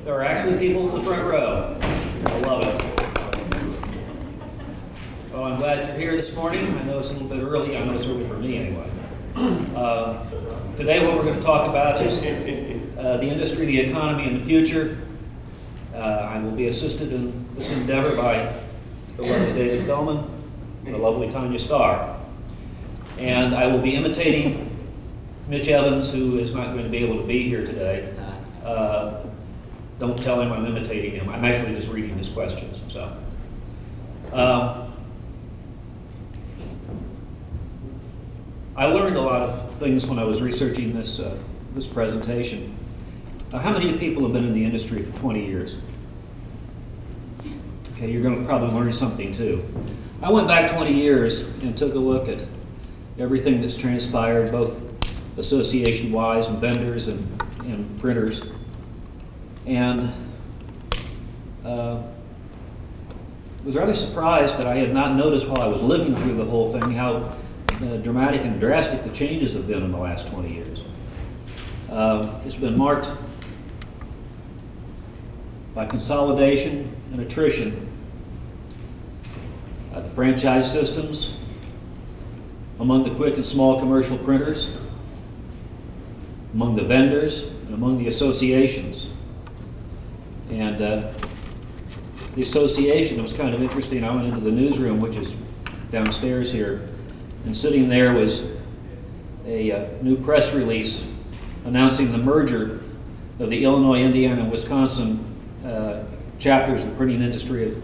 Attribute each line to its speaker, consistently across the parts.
Speaker 1: There are actually people in the front row. I love it. Well, I'm glad you're here this morning. I know it's a little bit early. I know it's early for me anyway. Today what we're going to talk about is the industry, the economy, and the future. I will be assisted in this endeavor by the lovely David Feldman, the lovely Tanya Starr. And I will be imitating Mitch Evans, who is not going to be able to be here today. Don't tell him I'm imitating him. I'm actually just reading his questions. So, I learned a lot of things when I was researching this this presentation. How many people have been in the industry for 20 years? Okay, you're going to probably learn something too. I went back 20 years and took a look at everything that's transpired, both association-wise and vendors and printers. And was rather surprised that I had not noticed while I was living through the whole thing how dramatic and drastic the changes have been in the last 20 years. It's been marked by consolidation and attrition, the franchise systems among the quick and small commercial printers, among the vendors, and among the associations. And the association, it was kind of interesting. I went into the newsroom, which is downstairs here, and sitting there was a new press release announcing the merger of the Illinois, Indiana, and Wisconsin chapters of the printing industry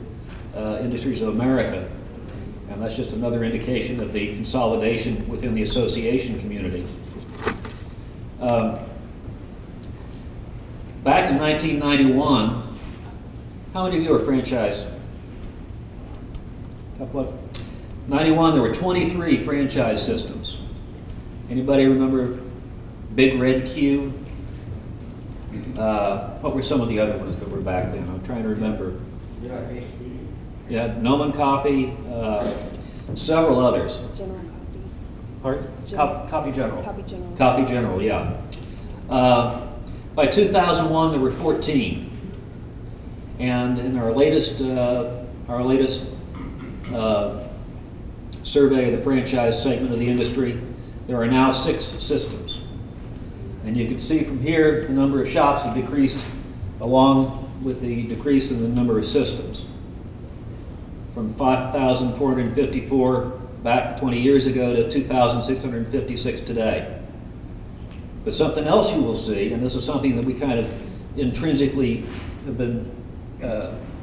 Speaker 1: of Industries of America. And that's just another indication of the consolidation within the association community. Back in 1991, how many of you are franchised? Couple of 91, there were 23 franchise systems. Anybody remember Big Red Q? What were some of the other ones that were back then? I'm trying to remember. Yeah, Noman Copy, several others.
Speaker 2: General Copy.
Speaker 1: Pardon? Copy General.
Speaker 2: Copy General.
Speaker 1: Copy General, yeah. By 2001, there were 14. And in our latest survey of the franchise segment of the industry, there are now 6 systems. And you can see from here the number of shops have decreased along with the decrease in the number of systems. From 5,454 back 20 years ago to 2,656 today. But something else you will see, and this is something that we kind of intrinsically have been,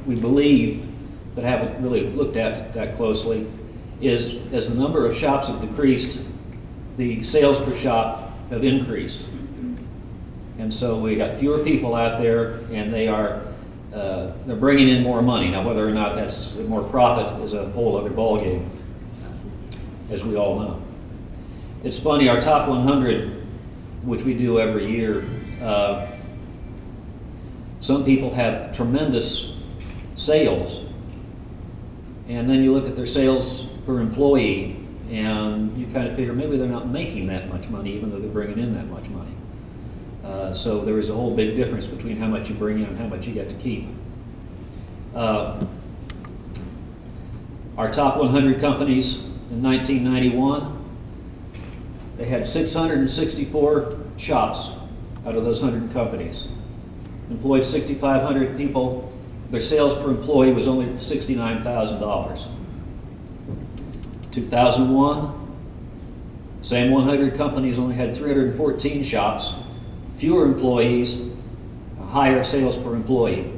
Speaker 1: we believe, but haven't really looked at that closely, is as the number of shops have decreased, the sales per shop have increased. And so we got fewer people out there, and they are they're bringing in more money. Now, whether or not that's more profit is a whole other ballgame, as we all know. It's funny, our top 100, which we do every year, some people have tremendous sales, and then you look at their sales per employee, and you kind of figure maybe they're not making that much money, even though they're bringing in that much money. So there is a whole big difference between how much you bring in and how much you get to keep. Our top 100 companies in 1991, they had 664 shops out of those 100 companies. Employed 6,500 people. Their sales per employee was only $69,000. 2001, same 100 companies only had 314 shops, fewer employees, a higher sales per employee.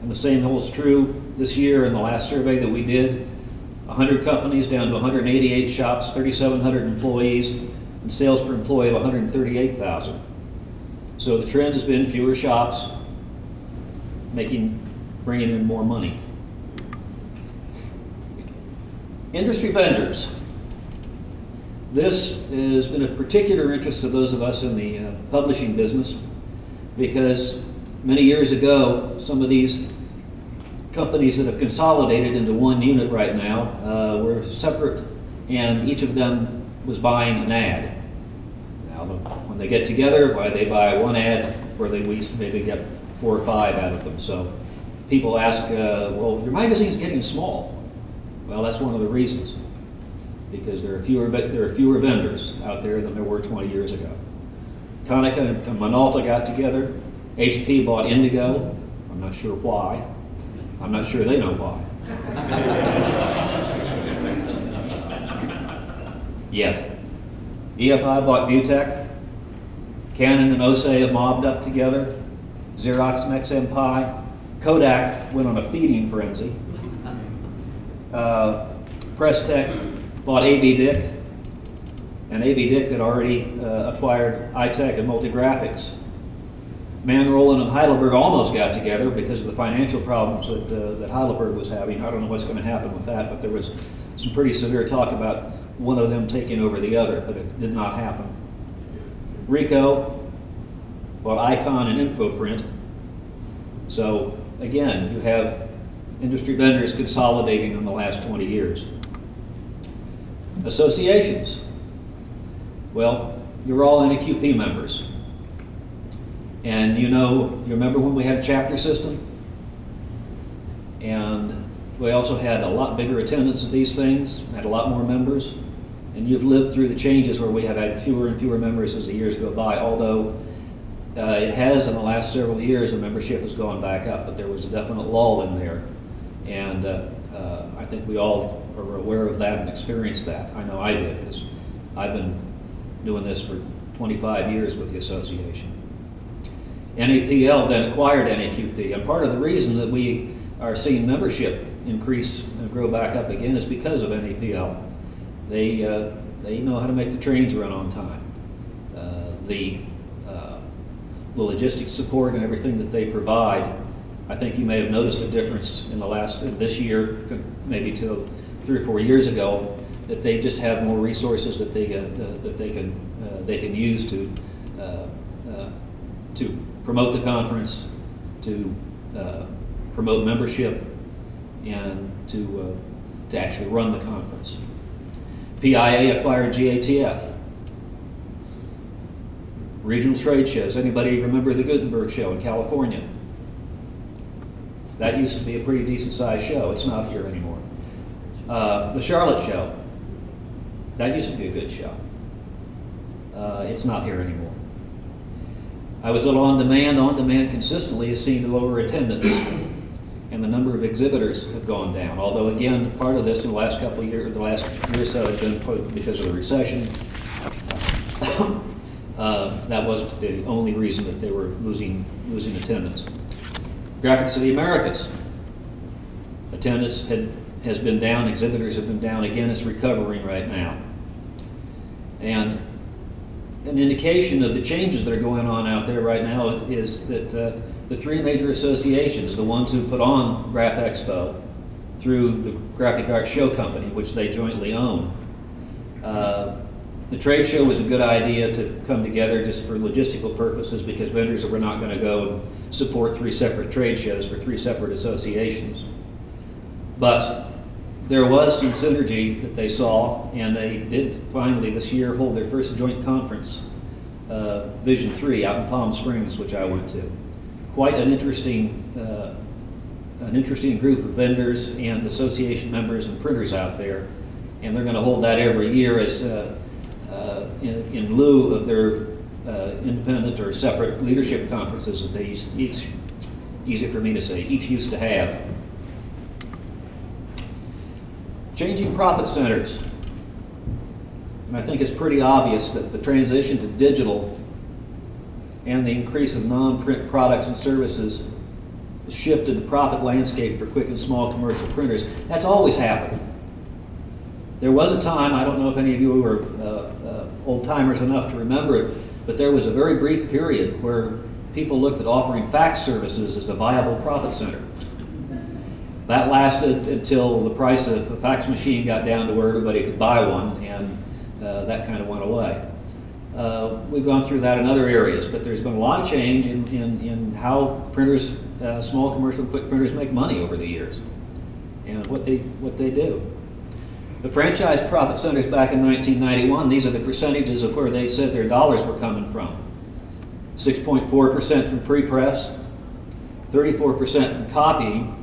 Speaker 1: And the same holds true this year in the last survey that we did. 100 companies down to 188 shops, 3,700 employees, and sales per employee of 138,000. So the trend has been fewer shops, bringing in more money. Industry vendors. This has been of particular interest to those of us in the publishing business, because many years ago, some of these companies that have consolidated into one unit right now were separate, and each of them was buying an ad. Now, when they get together, why they buy one ad where they maybe get 4 or 5 out of them. So people ask, well, your magazine's getting small. Well, that's one of the reasons, because there are fewer vendors out there than there were 20 years ago. Konica and Minolta got together. HP bought Indigo. I'm not sure why. I'm not sure they know why. Yet. EFI bought Vutec. Canon and Osei have mobbed up together. Xerox and XMPi. Kodak went on a feeding frenzy. Prestech bought AB Dick, and AB Dick had already acquired iTech and Multigraphics. Mann Rowland and Heidelberg almost got together because of the financial problems that Heidelberg was having. I don't know what's going to happen with that, but there was some pretty severe talk about one of them taking over the other, but it did not happen. Ricoh bought Icon and Infoprint. So again, you have industry vendors consolidating in the last 20 years. Associations. Well, you're all NAQP members. And you remember when we had a chapter system? And we also had a lot bigger attendance at these things, had a lot more members. And you've lived through the changes where we have had fewer and fewer members as the years go by, although it has in the last several years, the membership has gone back up, but there was a definite lull in there. And I think we all are aware of that and experienced that. I know I did, because I've been doing this for 25 years with the association. NAPL then acquired NAQP, and part of the reason that we are seeing membership increase and grow back up again is because of NAPL. They know how to make the trains run on time. The logistics support and everything that they provide, I think you may have noticed a difference in this year, maybe till 3 or 4 years ago, that they just have more resources that they can use to promote the conference, to promote membership, and to actually run the conference. PIA acquired GATF. Regional trade shows. Anybody remember the Gutenberg show in California? That used to be a pretty decent sized show. It's not here anymore. The Charlotte show. That used to be a good show. It's not here anymore. I was at On Demand. On Demand consistently has seen lower attendance, and the number of exhibitors have gone down. Although again, part of this in the last couple of years, the last year or so, has been because of the recession. That wasn't the only reason that they were losing attendance. Graphics of the Americas. Attendance has been down, exhibitors have been down. Again, it's recovering right now. And an indication of the changes that are going on out there right now is that the 3 major associations, the ones who put on Graph Expo through the Graphic Arts Show Company, which they jointly own, the trade show was a good idea to come together just for logistical purposes, because vendors were not going to go and support 3 separate trade shows for 3 separate associations. But there was some synergy that they saw, and they did finally this year hold their first joint conference, Vision 3, out in Palm Springs, which I went to. Quite an interesting group of vendors and association members and printers out there, and they're going to hold that every year as in lieu of their independent or separate leadership conferences that they each, easy for me to say, each used to have. Changing profit centers. And I think it's pretty obvious that the transition to digital and the increase of non-print products and services has shifted the profit landscape for quick and small commercial printers. That's always happened. There was a time, I don't know if any of you were old-timers enough to remember it, but there was a very brief period where people looked at offering fax services as a viable profit center. That lasted until the price of a fax machine got down to where everybody could buy one, and that kind of went away. We've gone through that in other areas, but there's been a lot of change in how printers, small commercial and quick printers, make money over the years, and what they do. The franchise profit centers back in 1991, these are the percentages of where they said their dollars were coming from. 6.4% from pre-press, 34% from copying,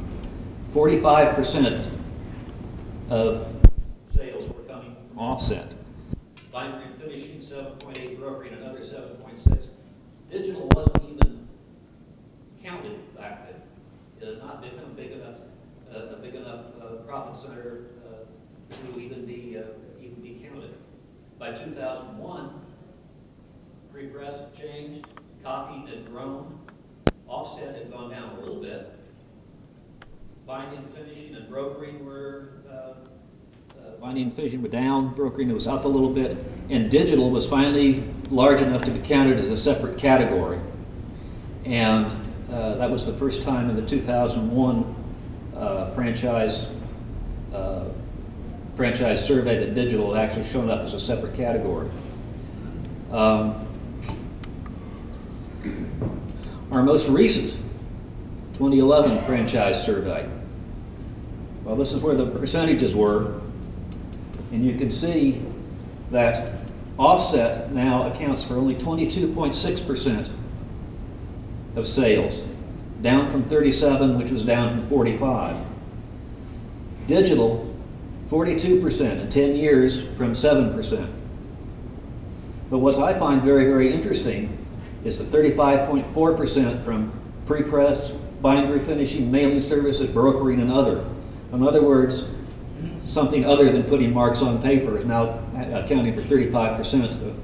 Speaker 1: 45% of sales were coming from offset. Bindery and finishing, 7.8, brokering another 7.6. Digital wasn't even counted back then. It had not become a big enough profit center to even be counted. By 2001, pre-press had changed, copying had grown, offset had gone down a little bit. Binding, finishing, and brokering were binding and finishing were down, brokering was up a little bit, and digital was finally large enough to be counted as a separate category. And that was the first time in the 2001 franchise survey that digital had actually shown up as a separate category. Our most recent 2011 franchise survey. Well, this is where the percentages were, and you can see that offset now accounts for only 22.6% of sales, down from 37, which was down from 45. Digital, 42% in 10 years from 7%. But what I find very, very interesting is the 35.4% from pre-press, bindery finishing, mailing services, brokering, and other. In other words, something other than putting marks on paper is now accounting for 35%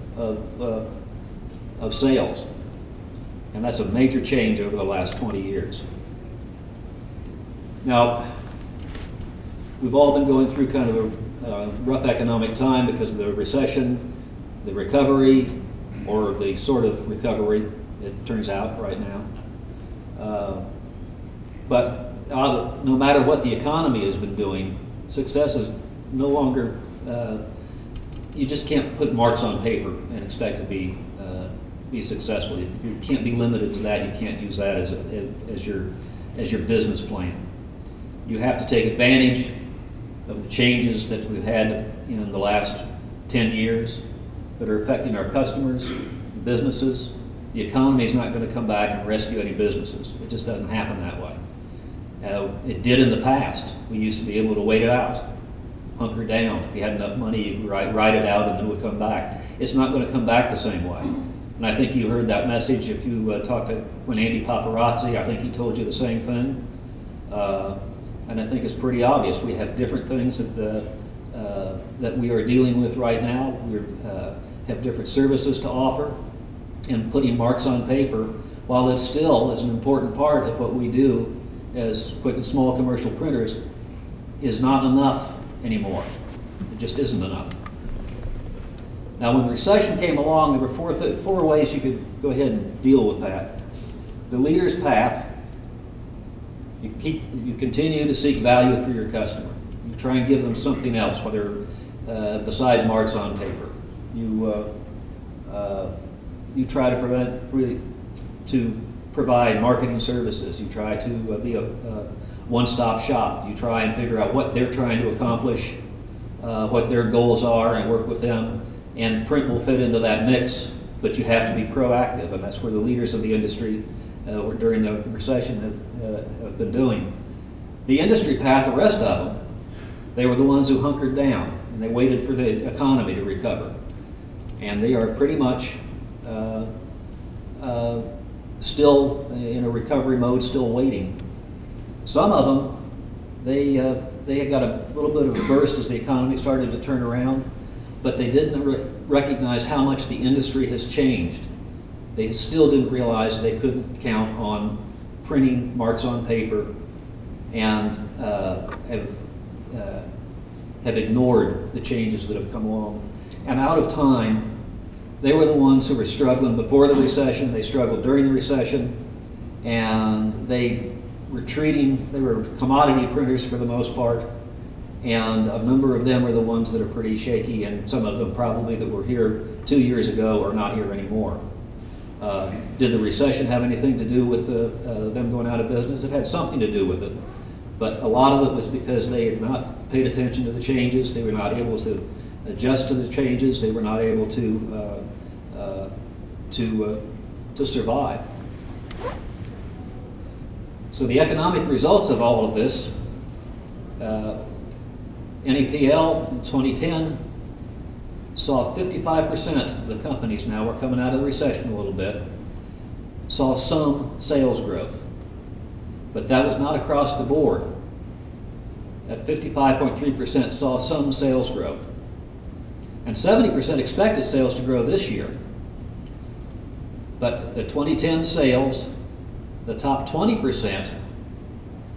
Speaker 1: of sales. And that's a major change over the last 20 years. Now, we've all been going through kind of a rough economic time because of the recession, the recovery, or the sort of recovery, it turns out right now. But no matter what the economy has been doing, success is no longer, you just can't put marks on paper and expect to be successful. You can't be limited to that. You can't use that as your business plan. You have to take advantage of the changes that we've had in the last 10 years that are affecting our customers, businesses. The economy is not going to come back and rescue any businesses. It just doesn't happen that way. It did in the past. We used to be able to wait it out, hunker down. If you had enough money, you could write it out and it would come back. It's not going to come back the same way. And I think you heard that message if you talked to when Andy Paparazzi, I think he told you the same thing. And I think it's pretty obvious. We have different things that we are dealing with right now. We have different services to offer, and putting marks on paper, while it still is an important part of what we do as quick and small commercial printers, is not enough anymore. It just isn't enough. Now, when the recession came along, there were four ways you could go ahead and deal with that. The leader's path. You continue to seek value for your customer. You try and give them something else, whether besides marks on paper. You try to provide marketing services. You try to be a one-stop shop. You try and figure out what they're trying to accomplish, what their goals are, and work with them. And print will fit into that mix, but you have to be proactive, and that's where the leaders of the industry during the recession have been doing. The industry path, the rest of them, they were the ones who hunkered down, and they waited for the economy to recover. And they are pretty much still in a recovery mode, still waiting. Some of them, they had got a little bit of a burst as the economy started to turn around, but they didn't recognize how much the industry has changed. They still didn't realize that they couldn't count on printing marks on paper, and have ignored the changes that have come along. And out of time, they were the ones who were struggling before the recession. They struggled during the recession, and they were commodity printers for the most part, and a number of them are the ones that are pretty shaky, and some of them probably that were here 2 years ago are not here anymore. Did the recession have anything to do with them going out of business? It had something to do with it, but a lot of it was because they had not paid attention to the changes. They were not able to adjust to the changes. They were not able to survive. So the economic results of all of this, NEPL in 2010 saw 55% of the companies, now we're coming out of the recession a little bit, saw some sales growth. But that was not across the board. At 55.3% saw some sales growth. And 70% expected sales to grow this year. But the 2010 sales, the top 20%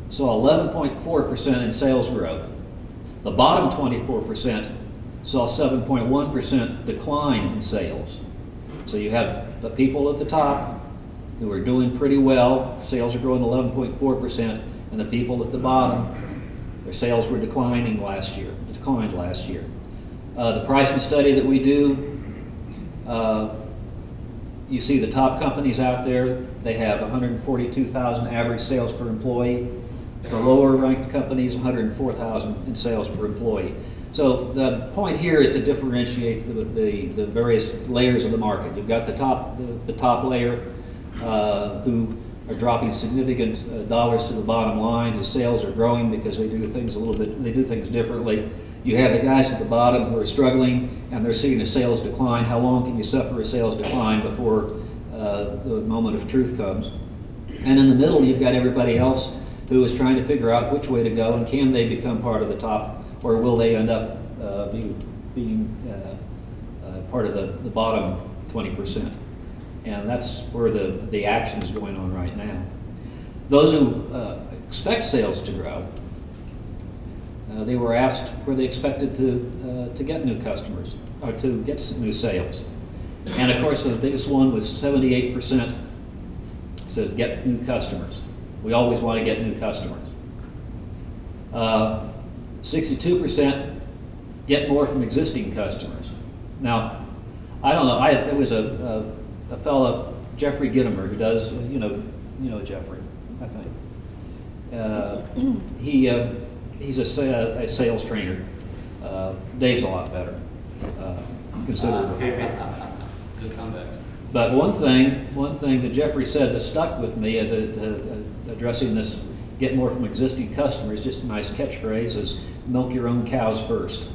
Speaker 1: saw 11.4% in sales growth. The bottom 24% saw 7.1% decline in sales. So you have the people at the top who are doing pretty well, sales are growing 11.4%, and the people at the bottom, their sales were declined last year. The pricing study that we do, you see the top companies out there, they have 142,000 average sales per employee. The lower ranked companies, 104,000 in sales per employee. So the point here is to differentiate the various layers of the market. You've got the top layer who are dropping significant dollars to the bottom line. Whose sales are growing because they do things they do things differently. You have the guys at the bottom who are struggling and they're seeing a sales decline. How long can you suffer a sales decline before the moment of truth comes? And in the middle, you've got everybody else who is trying to figure out which way to go and can they become part of the top, or will they end up being part of the bottom 20%. And that's where the action is going on right now. Those who expect sales to grow, they were asked where they expected to get new customers, or to get new sales. And of course, the biggest one was 78% says get new customers. We always want to get new customers. 62% get more from existing customers. Now, I don't know. There was a fellow, Jeffrey Gittimer, who does, you know Jeffrey, I think. He's a sales trainer. Dave's a lot better, considerably.
Speaker 2: Good comeback.
Speaker 1: But one thing that Jeffrey said that stuck with me as addressing this, get more from existing customers, just a nice catchphrase, is milk your own cows first.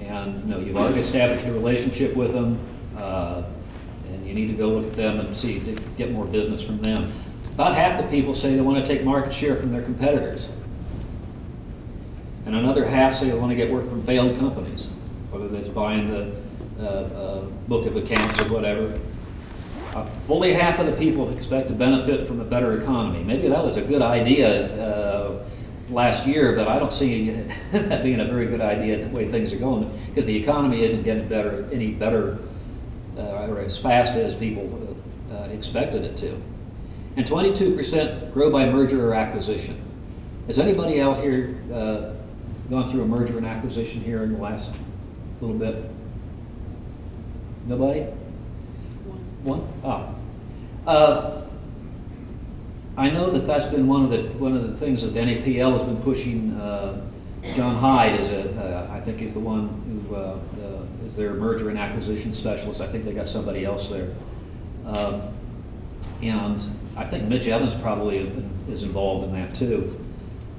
Speaker 1: And you've already established a relationship with them, and you need to go look at them and see to get more business from them. About half the people say they want to take market share from their competitors. And another half say they want to get work from failed companies, whether that's buying the book of accounts or whatever. Fully half of the people expect to benefit from a better economy. Maybe that was a good idea last year, but I don't see that being a very good idea the way things are going, because the economy isn't getting any better or as fast as people expected it to. And 22% grow by merger or acquisition. Has anybody out here gone through a merger and acquisition here in the last little bit? Nobody? One? I know that's been one of the things that NAPL has been pushing. John Hyde I think he's the one who is their merger and acquisition specialist. I think they got somebody else there. And I think Mitch Evans probably is involved in that too.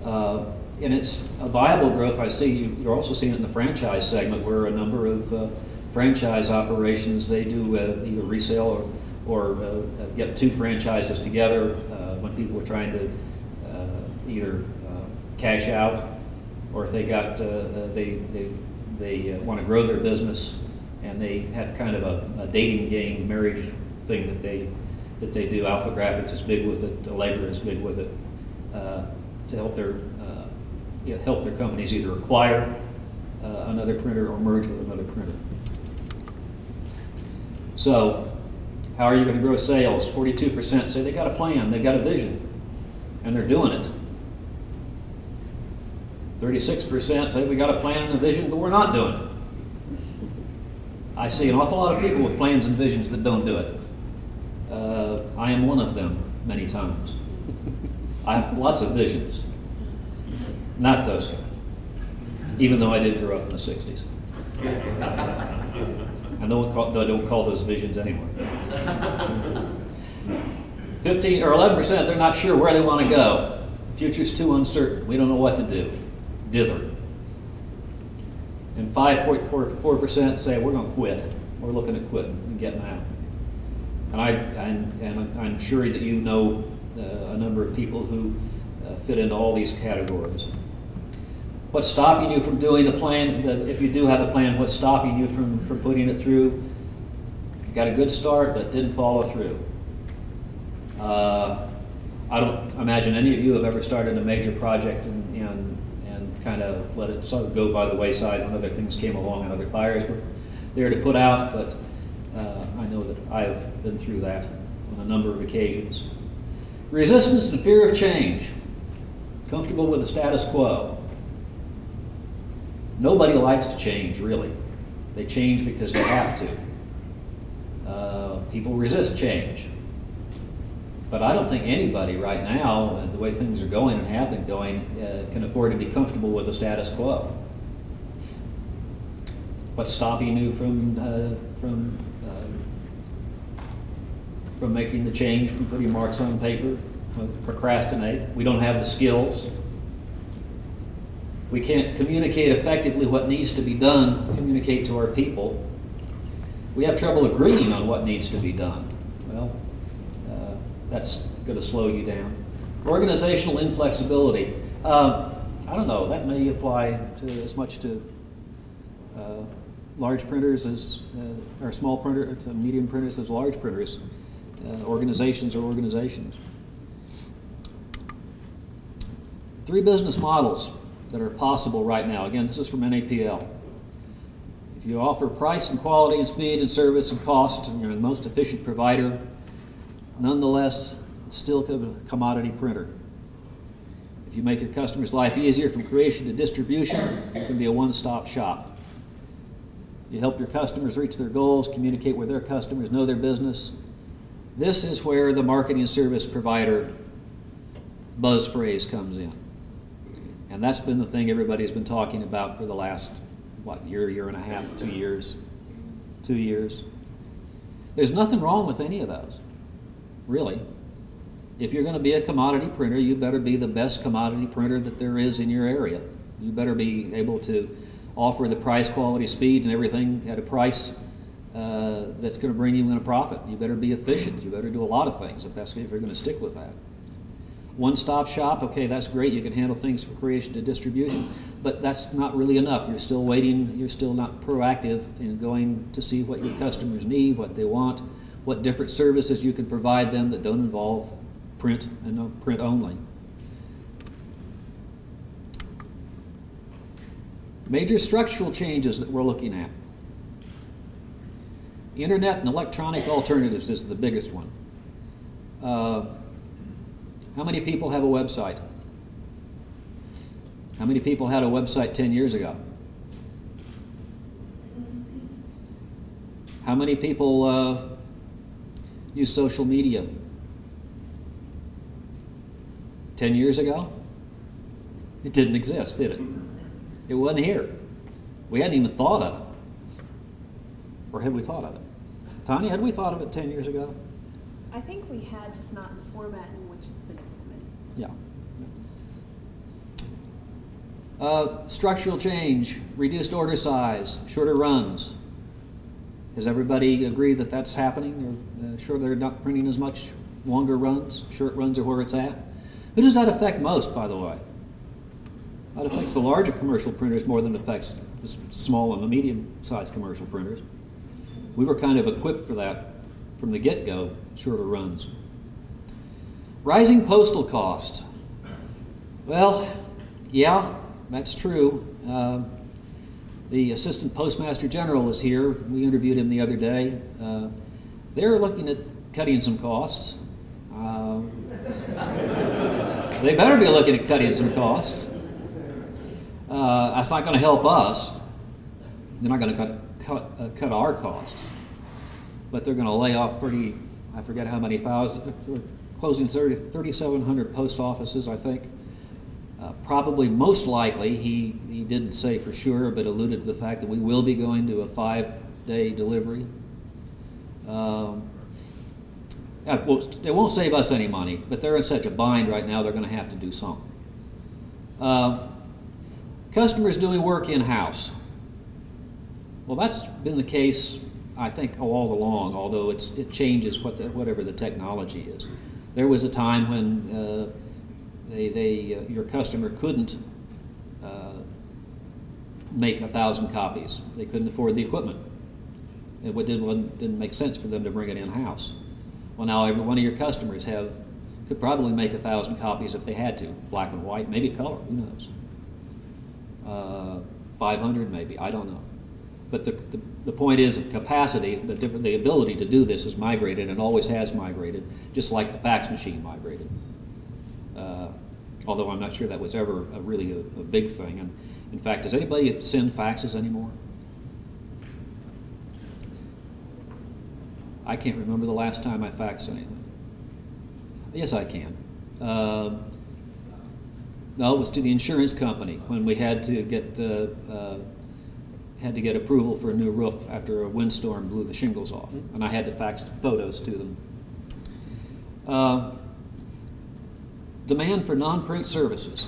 Speaker 1: And it's a viable growth. I see you're also seeing it in the franchise segment, where a number of franchise operations, they do either resale or get two franchises together when people are trying to either cash out, or if they got they want to grow their business and they have kind of a dating game, marriage thing that they do. Alpha Graphics is big with it. Allegra is big with it to help their companies either acquire another printer or merge with another printer. So, how are you going to grow sales? 42% say they got a plan, they got a vision, and they're doing it. 36% say we got a plan and a vision, but we're not doing it. I see an awful lot of people with plans and visions that don't do it. I am one of them many times. I have lots of visions, not those kind, even though I did grow up in the 60s. I don't call those visions anymore. 15 or 11%, they're not sure where they want to go. The future's too uncertain. We don't know what to do. Dither. And 5.4% say we're going to quit. We're looking at quitting and getting out. And I'm sure that you know a number of people who fit into all these categories. What's stopping you from doing the plan? If you do have a plan, what's stopping you from putting it through? You got a good start, but didn't follow through. I don't imagine any of you have ever started a major project and kind of let it sort of go by the wayside when other things came along and other fires were there to put out, but I know that I've been through that on a number of occasions. Resistance and fear of change. Comfortable with the status quo. Nobody likes to change, really. They change because they have to. People resist change. But I don't think anybody right now, the way things are going and have been going, can afford to be comfortable with the status quo. What's stopping you from making the change, from putting marks on paper? Procrastinate. We don't have the skills. We can't communicate effectively what needs to be done, communicate to our people. We have trouble agreeing on what needs to be done. Well, that's going to slow you down. Organizational inflexibility. I don't know, that may apply to as much to large printers as, or small printer, to medium printers as large printers. Organizations are organizations. 3 business models that are possible right now. Again, this is from NAPL. If you offer price and quality and speed and service and cost, and you're the most efficient provider, nonetheless, it's still a commodity printer. If you make your customer's life easier from creation to distribution, you can be a one-stop shop. You help your customers reach their goals, communicate with their customers, know their business. This is where the marketing service provider buzz phrase comes in. And that's been the thing everybody's been talking about for the last, what, year and a half, 2 years? 2 years. There's nothing wrong with any of those, really. If you're going to be a commodity printer, you better be the best commodity printer that there is in your area. You better be able to offer the price, quality, speed, and everything at a price that's going to bring you in a profit. You better be efficient. You better do a lot of things if you're going to stick with that. One-stop shop, okay, that's great. You can handle things from creation to distribution, but that's not really enough. You're still waiting. You're still not proactive in going to see what your customers need, what they want, what different services you can provide them that don't involve print and no print only. Major structural changes that we're looking at. Internet and electronic alternatives is the biggest one. How many people have a website? How many people had a website 10 years ago? How many people use social media? 10 years ago? It didn't exist, did it? It wasn't here. We hadn't even thought of it. Or had we thought of it? Tanya, had we thought of it 10 years ago?
Speaker 3: I think we had, just not in the format in which it's been implemented.
Speaker 1: Yeah. Structural change, reduced order size, shorter runs. Does everybody agree that that's happening? Or sure they're not printing as much longer runs? Short runs are where it's at? Who does that affect most, by the way? That affects the larger commercial printers more than it affects the small and the medium-sized commercial printers. We were kind of equipped for that from the get-go, shorter runs. Rising postal costs. Well, yeah, that's true. The Assistant Postmaster General is here. We interviewed him the other day. They're looking at cutting some costs. They better be looking at cutting some costs. That's not going to help us. They're not going to cut our costs. But they're going to lay off 30, I forget how many thousand, closing 3,700 post offices, I think. Probably most likely, he didn't say for sure, but alluded to the fact that we will be going to a 5-day delivery. well, it won't save us any money, but they're in such a bind right now, they're going to have to do something. Customers doing work in-house. Well, that's been the case, I think, all along, although it changes whatever the technology is. There was a time when your customer couldn't make 1,000 copies. They couldn't afford the equipment. It didn't make sense for them to bring it in-house. Well, now every one of your customers could probably make 1,000 copies if they had to, black and white, maybe color, who knows? 500 maybe, I don't know. But the point is that capacity, the ability to do this is migrated and always has migrated, just like the fax machine migrated. Although I'm not sure that was ever really a big thing. And in fact, does anybody send faxes anymore? I can't remember the last time I faxed anything. Yes, I can. No, it was to the insurance company when we had to get approval for a new roof after a windstorm blew the shingles off, and I had to fax photos to them. Demand for non-print services.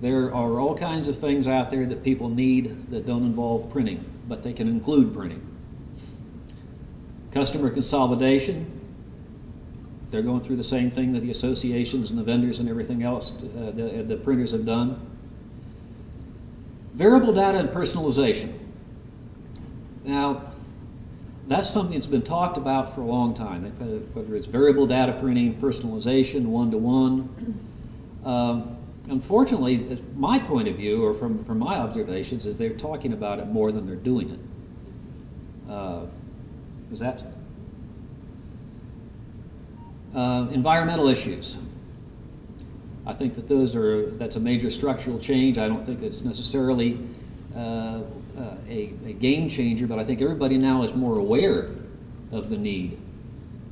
Speaker 1: There are all kinds of things out there that people need that don't involve printing, but they can include printing. Customer consolidation. They're going through the same thing that the associations and the vendors and everything else, the printers have done. Variable data and personalization. Now, that's something that's been talked about for a long time, whether it's variable data printing, personalization, one-to-one. Unfortunately, my point of view, or from my observations, is they're talking about it more than they're doing it. Is that? Environmental issues. I think that that's a major structural change. I don't think it's necessarily a game changer, but I think everybody now is more aware of the need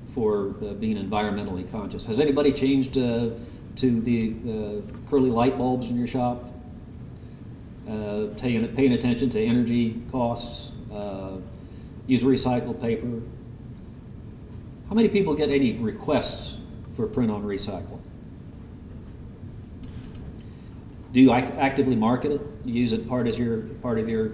Speaker 1: for being environmentally conscious. Has anybody changed to the curly light bulbs in your shop? Paying attention to energy costs, use recycled paper. How many people get any requests for print on recycle? Do you actively market it? You use it part of your?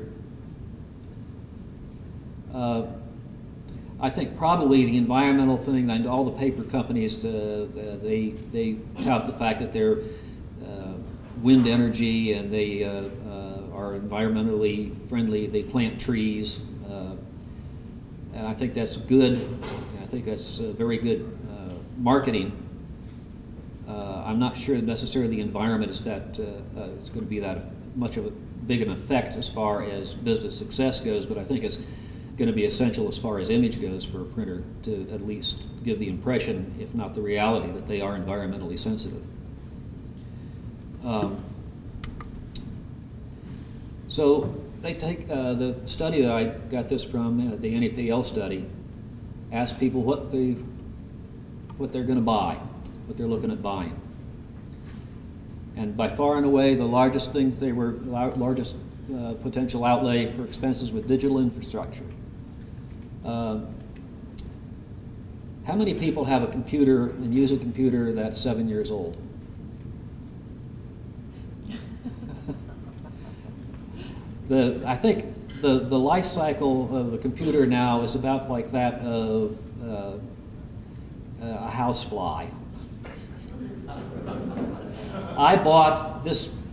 Speaker 1: I think probably the environmental thing, and all the paper companies, they tout the fact that they're wind energy and they are environmentally friendly. They plant trees, and I think that's good. I think that's very good marketing. I'm not sure necessarily the environment is that it's going to be that much of a big an effect as far as business success goes, but I think it's going to be essential as far as image goes for a printer to at least give the impression, if not the reality, that they are environmentally sensitive. So they take the study that I got this from, the NEPL study, asked people what they're going to buy, what they're looking at buying. And by far and away, the largest thing largest potential outlay for expenses with digital infrastructure. How many people have a computer and use a computer that's 7 years old? I think the life cycle of a computer now is about like that of a housefly.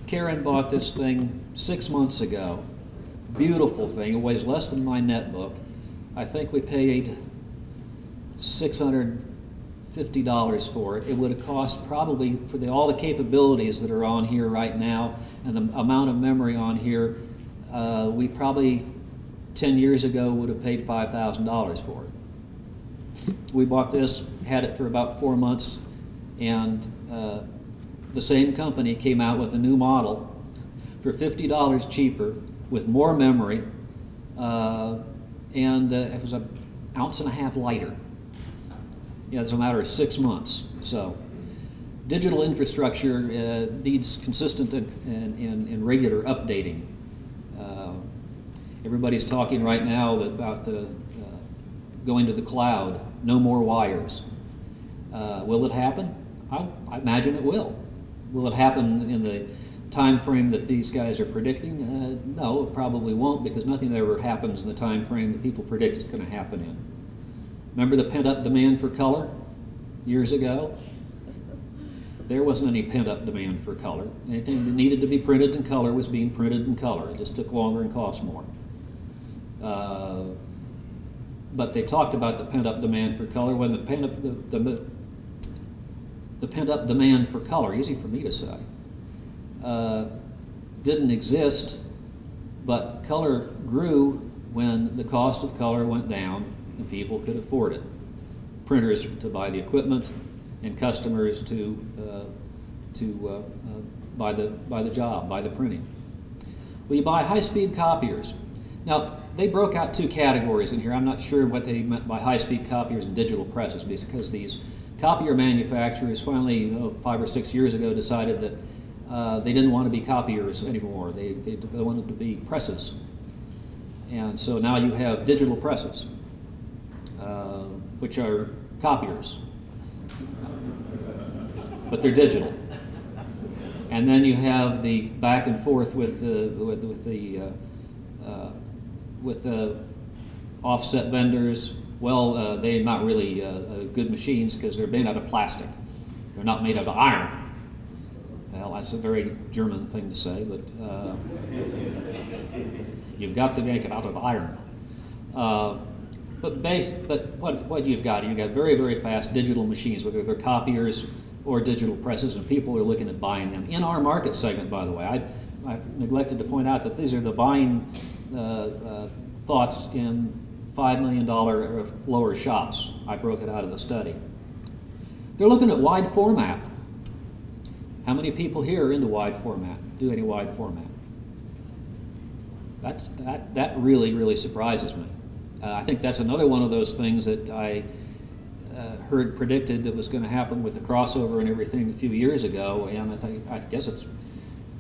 Speaker 1: Karen bought this thing 6 months ago. Beautiful thing. It weighs less than my netbook. I think we paid $650 for it. It would have cost probably, for all the capabilities that are on here right now and the amount of memory on here, we probably 10 years ago would have paid $5,000 for it. We bought this, had it for about 4 months, and the same company came out with a new model for $50 cheaper with more memory, and it was 1.5 ounces lighter. Yeah, it's a matter of 6 months. So digital infrastructure needs consistent and regular updating. Everybody's talking right now about the going to the cloud, no more wires. Will it happen? I imagine it will. Will it happen in the time frame that these guys are predicting? No, it probably won't, because nothing ever happens in the time frame that people predict it's going to happen in. Remember the pent-up demand for color years ago? There wasn't any pent-up demand for color. Anything that needed to be printed in color was being printed in color. It just took longer and cost more. But they talked about the pent-up demand for color when the pent-up demand for color, easy for me to say, didn't exist, but color grew when the cost of color went down and people could afford it. Printers to buy the equipment and customers to buy the job, buy the printing. Well, you buy high-speed copiers. Now, they broke out two categories in here. I'm not sure what they meant by high-speed copiers and digital presses, because these copier manufacturers finally, 5 or 6 years ago, decided that they didn't want to be copiers anymore. They wanted to be presses. And so now you have digital presses, which are copiers, but they're digital. And then you have the back and forth with the offset vendors. Well, they're not really good machines because they're made out of plastic. They're not made out of iron. Well, that's a very German thing to say, but you've got to make it out of iron. But what you've got very, very fast digital machines, whether they're copiers or digital presses, and people are looking at buying them. In our market segment, by the way, I've neglected to point out that these are the buying thoughts in $5 million or lower shops. I broke it out of the study. They're looking at wide format. How many people here are into wide format, do any wide format? That really, really surprises me. I think that's another one of those things that I heard predicted that was going to happen with the crossover and everything a few years ago, and I guess it's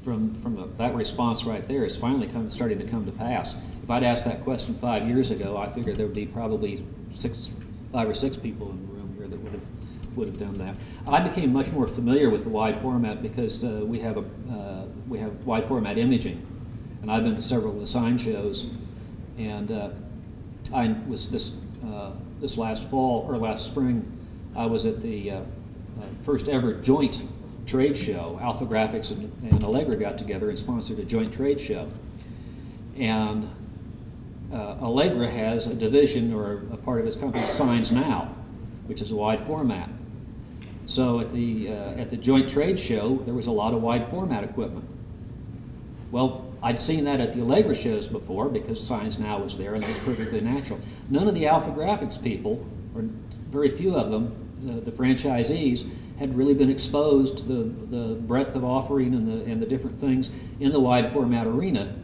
Speaker 1: from that response right there is finally starting to come to pass. If I'd asked that question 5 years ago, I figured there would be probably 5 or 6 people in the room here that would have done that. I became much more familiar with the wide format because we have wide format imaging, and I've been to several of the sign shows, and I was this last fall or last spring, I was at the first ever joint trade show. Alpha Graphics and Allegra got together and sponsored a joint trade show. And Allegra has a division, or a part of its company, Signs Now, which is a wide format. So at the joint trade show, there was a lot of wide format equipment. Well, I'd seen that at the Allegra shows before because Signs Now was there, and it was perfectly natural. None of the Alpha Graphics people, or very few of them, the franchisees, had really been exposed to the breadth of offering and the different things in the wide format arena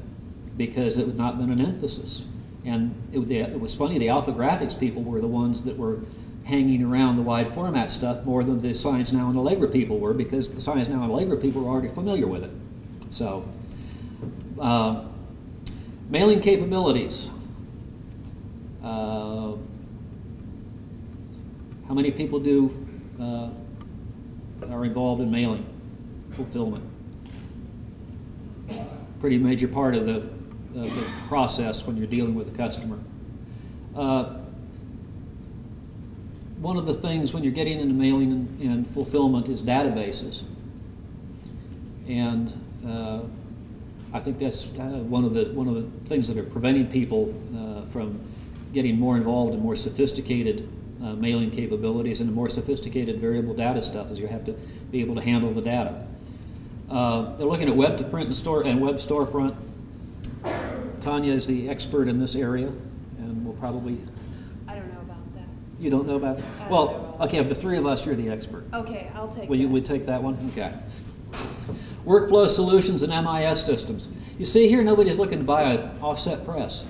Speaker 1: because it had not been an emphasis. And it was funny, the Alpha Graphics people were the ones that were hanging around the wide format stuff more than the Signs Now and Allegra people were, because the Signs Now and Allegra people were already familiar with it. So, mailing capabilities. How many people are involved in mailing fulfillment? Pretty major part of the process when you're dealing with a customer. One of the things when you're getting into mailing and fulfillment is databases, and I think that's one of the things that are preventing people from getting more involved in more sophisticated mailing capabilities and more sophisticated variable data stuff, is you have to be able to handle the data. They're looking at web to print and web storefront. Tanya is the expert in this area, and will probably.
Speaker 3: I don't know about that.
Speaker 1: You don't know about it? Well, okay, of the three of us, you're the expert.
Speaker 3: Okay, I'll take
Speaker 1: Will
Speaker 3: that.
Speaker 1: you would take that one? Okay. Workflow solutions and MIS systems. You see here, nobody's looking to buy an offset press.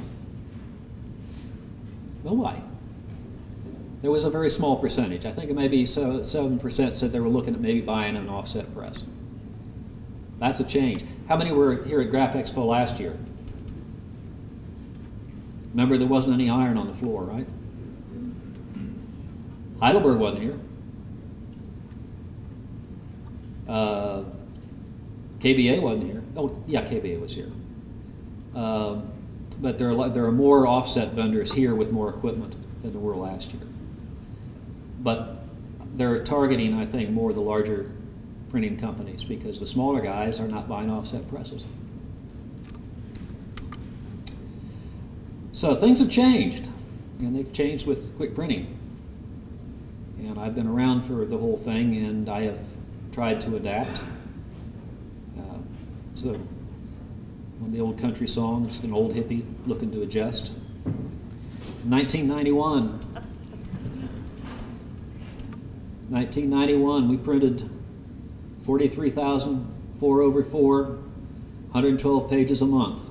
Speaker 1: Nobody. There was a very small percentage. I think it maybe 7% said they were looking at maybe buying an offset press. That's a change. How many were here at Graph Expo last year? Remember, there wasn't any iron on the floor, right? Heidelberg wasn't here. KBA wasn't here. Oh, yeah, KBA was here. But there are more offset vendors here with more equipment than there were last year. But they're targeting, I think, more the larger printing companies because the smaller guys are not buying offset presses. So things have changed, and they've changed with quick printing. And I've been around for the whole thing, and I have tried to adapt. So one of the old country songs, just an old hippie looking to adjust. 1991, we printed 43,000 4/4, 112 pages a month.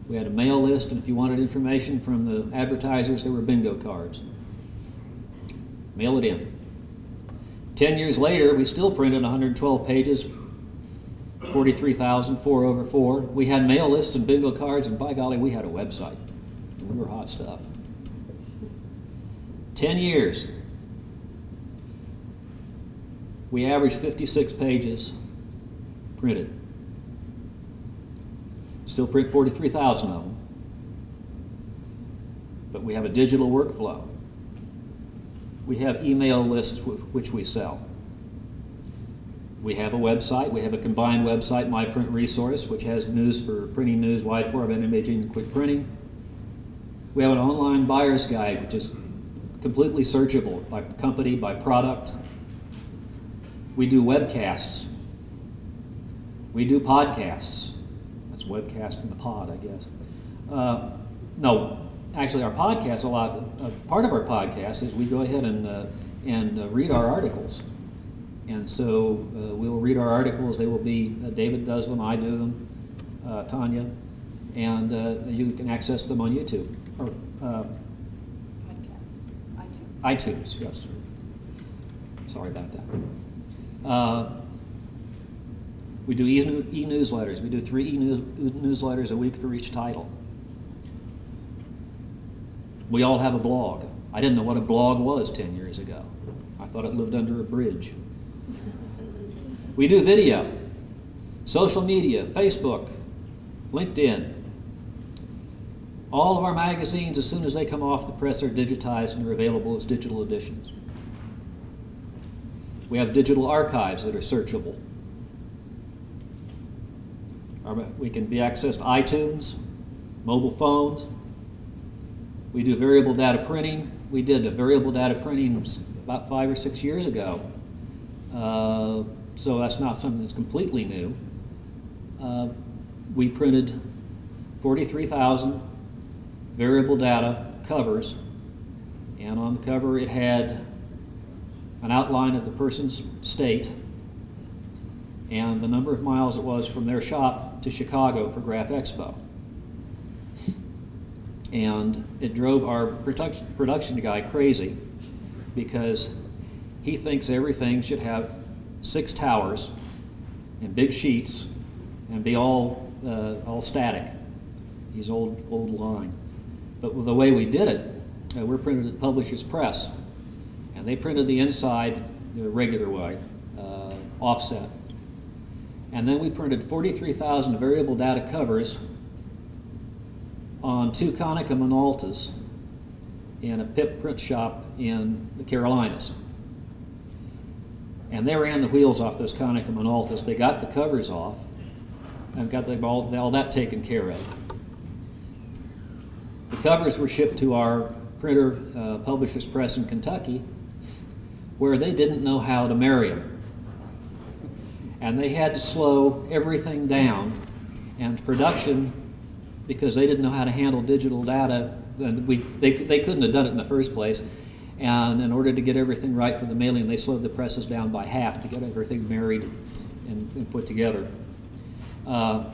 Speaker 1: We had a mail list, and if you wanted information from the advertisers, there were bingo cards. Mail it in. 10 years later, we still printed 112 pages, 43,000 4/4. We had mail lists and bingo cards, and by golly, we had a website. We were hot stuff. 10 years. We averaged 56 pages printed. Still print 43,000 of them. But we have a digital workflow. We have email lists which we sell. We have a website. We have a combined website, My Print Resource, which has news for printing news, wide format imaging, and quick printing. We have an online buyer's guide, which is completely searchable by company, by product. We do webcasts. We do podcasts. That's webcast in the pod, I guess. No, actually, our podcast, part of our podcast is we go ahead and read our articles. And so we will read our articles. They will be, David does them, I do them, Tanya, and you can access them on YouTube. Or, iTunes, yes. Sorry about that. We do e-newsletters. We do 3 e-newsletters a week for each title. We all have a blog. I didn't know what a blog was 10 years ago. I thought it lived under a bridge. We do video, social media, Facebook, LinkedIn. All of our magazines, as soon as they come off the press, are digitized and are available as digital editions. We have digital archives that are searchable. We can be accessed to iTunes, mobile phones. We do variable data printing. We did a variable data printing about 5 or 6 years ago. So that's not something that's completely new. We printed 43,000 variable data covers, and on the cover it had an outline of the person's state and the number of miles it was from their shop to Chicago for Graph Expo. And it drove our production guy crazy because he thinks everything should have 6 towers and big sheets and be all static. He's old line. But with the way we did it, we're printed at Publishers Press, and they printed the inside the regular way, offset. And then we printed 43,000 variable data covers on 2 Konica Minoltas in a PIP print shop in the Carolinas. And they ran the wheels off those Konica Minoltas. They got the covers off and got all that taken care of. The covers were shipped to our printer, Publishers Press in Kentucky, where they didn't know how to marry them. And they had to slow everything down, and production, because they didn't know how to handle digital data, they couldn't have done it in the first place. And in order to get everything right for the mailing, they slowed the presses down by half to get everything married and put together. And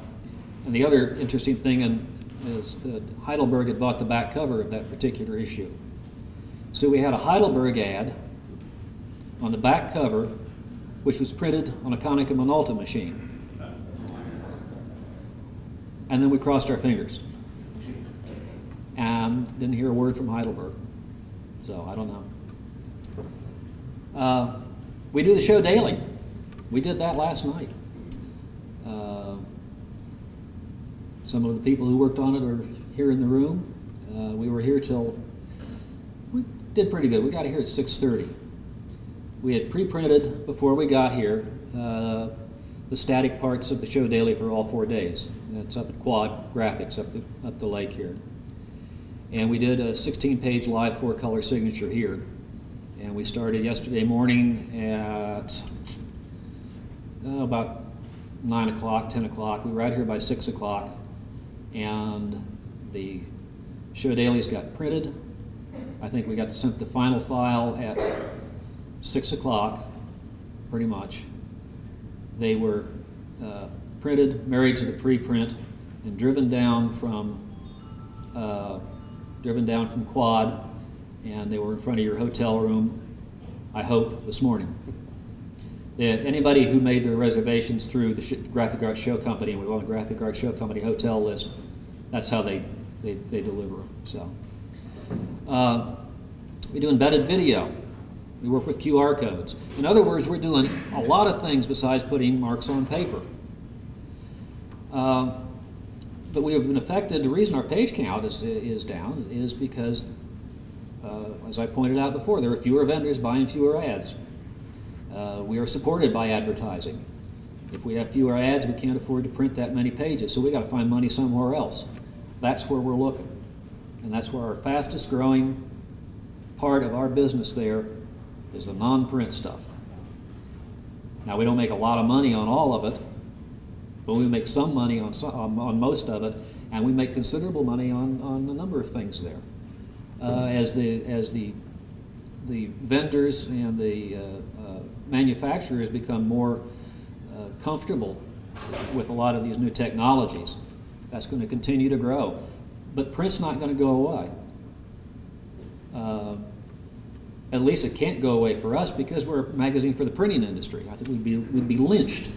Speaker 1: the other interesting thing is that Heidelberg had bought the back cover of that particular issue. So we had a Heidelberg ad on the back cover, which was printed on a Konica Minolta machine. And then we crossed our fingers and didn't hear a word from Heidelberg. So I don't know. We do the show daily. We did that last night. Some of the people who worked on it are here in the room. We were here we did pretty good. We got here at 6:30. We had pre-printed before we got here the static parts of the show daily for all 4 days. That's up at Quad Graphics up the lake here. And we did a 16-page live 4-color signature here. And we started yesterday morning at about 9 o'clock, 10 o'clock. We were out here by 6 o'clock. And the show dailies got printed. I think we got sent the final file at 6 o'clock, pretty much. They were printed, married to the pre-print, and driven down from Quad, and they were in front of your hotel room, I hope, this morning. Anybody who made their reservations through the Graphic Arts Show Company, and we want a Graphic Arts Show Company hotel list, that's how they deliver them. So, we do embedded video. We work with QR codes. In other words, we're doing a lot of things besides putting marks on paper. But we have been affected. The reason our page count is down is because, as I pointed out before, there are fewer vendors buying fewer ads. We are supported by advertising. If we have fewer ads, we can't afford to print that many pages, so we got to find money somewhere else. That's where we're looking. And that's where our fastest growing part of our business there is the non-print stuff. Now, we don't make a lot of money on all of it, but we make some money on most of it, and we make considerable money on a number of things there. As the vendors and the manufacturers become more comfortable with a lot of these new technologies, that's going to continue to grow. But print's not going to go away. At least it can't go away for us because we're a magazine for the printing industry. I think we'd be lynched.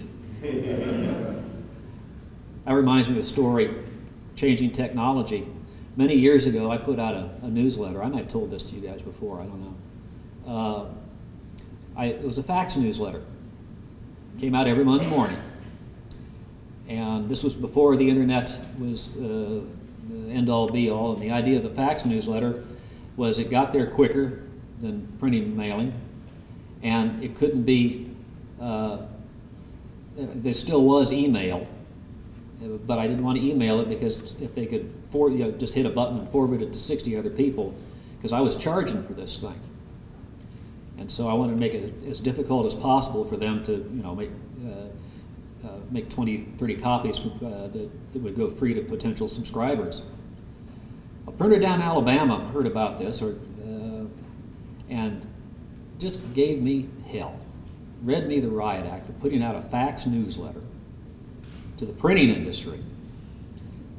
Speaker 1: That reminds me of a story, changing technology. Many years ago, I put out a newsletter. I might have told this to you guys before, I don't know. It was a fax newsletter. It came out every Monday morning. And this was before the internet was the end-all be-all. And the idea of a fax newsletter was it got there quicker than printing and mailing. And it couldn't be, there still was email. But I didn't want to email it because if they could just hit a button and forward it to 60 other people, because I was charging for this thing. And so I wanted to make it as difficult as possible for them to, make 20, 30 copies that would go free to potential subscribers. A printer down in Alabama heard about this and just gave me hell. Read me the riot act for putting out a fax newsletter to the printing industry.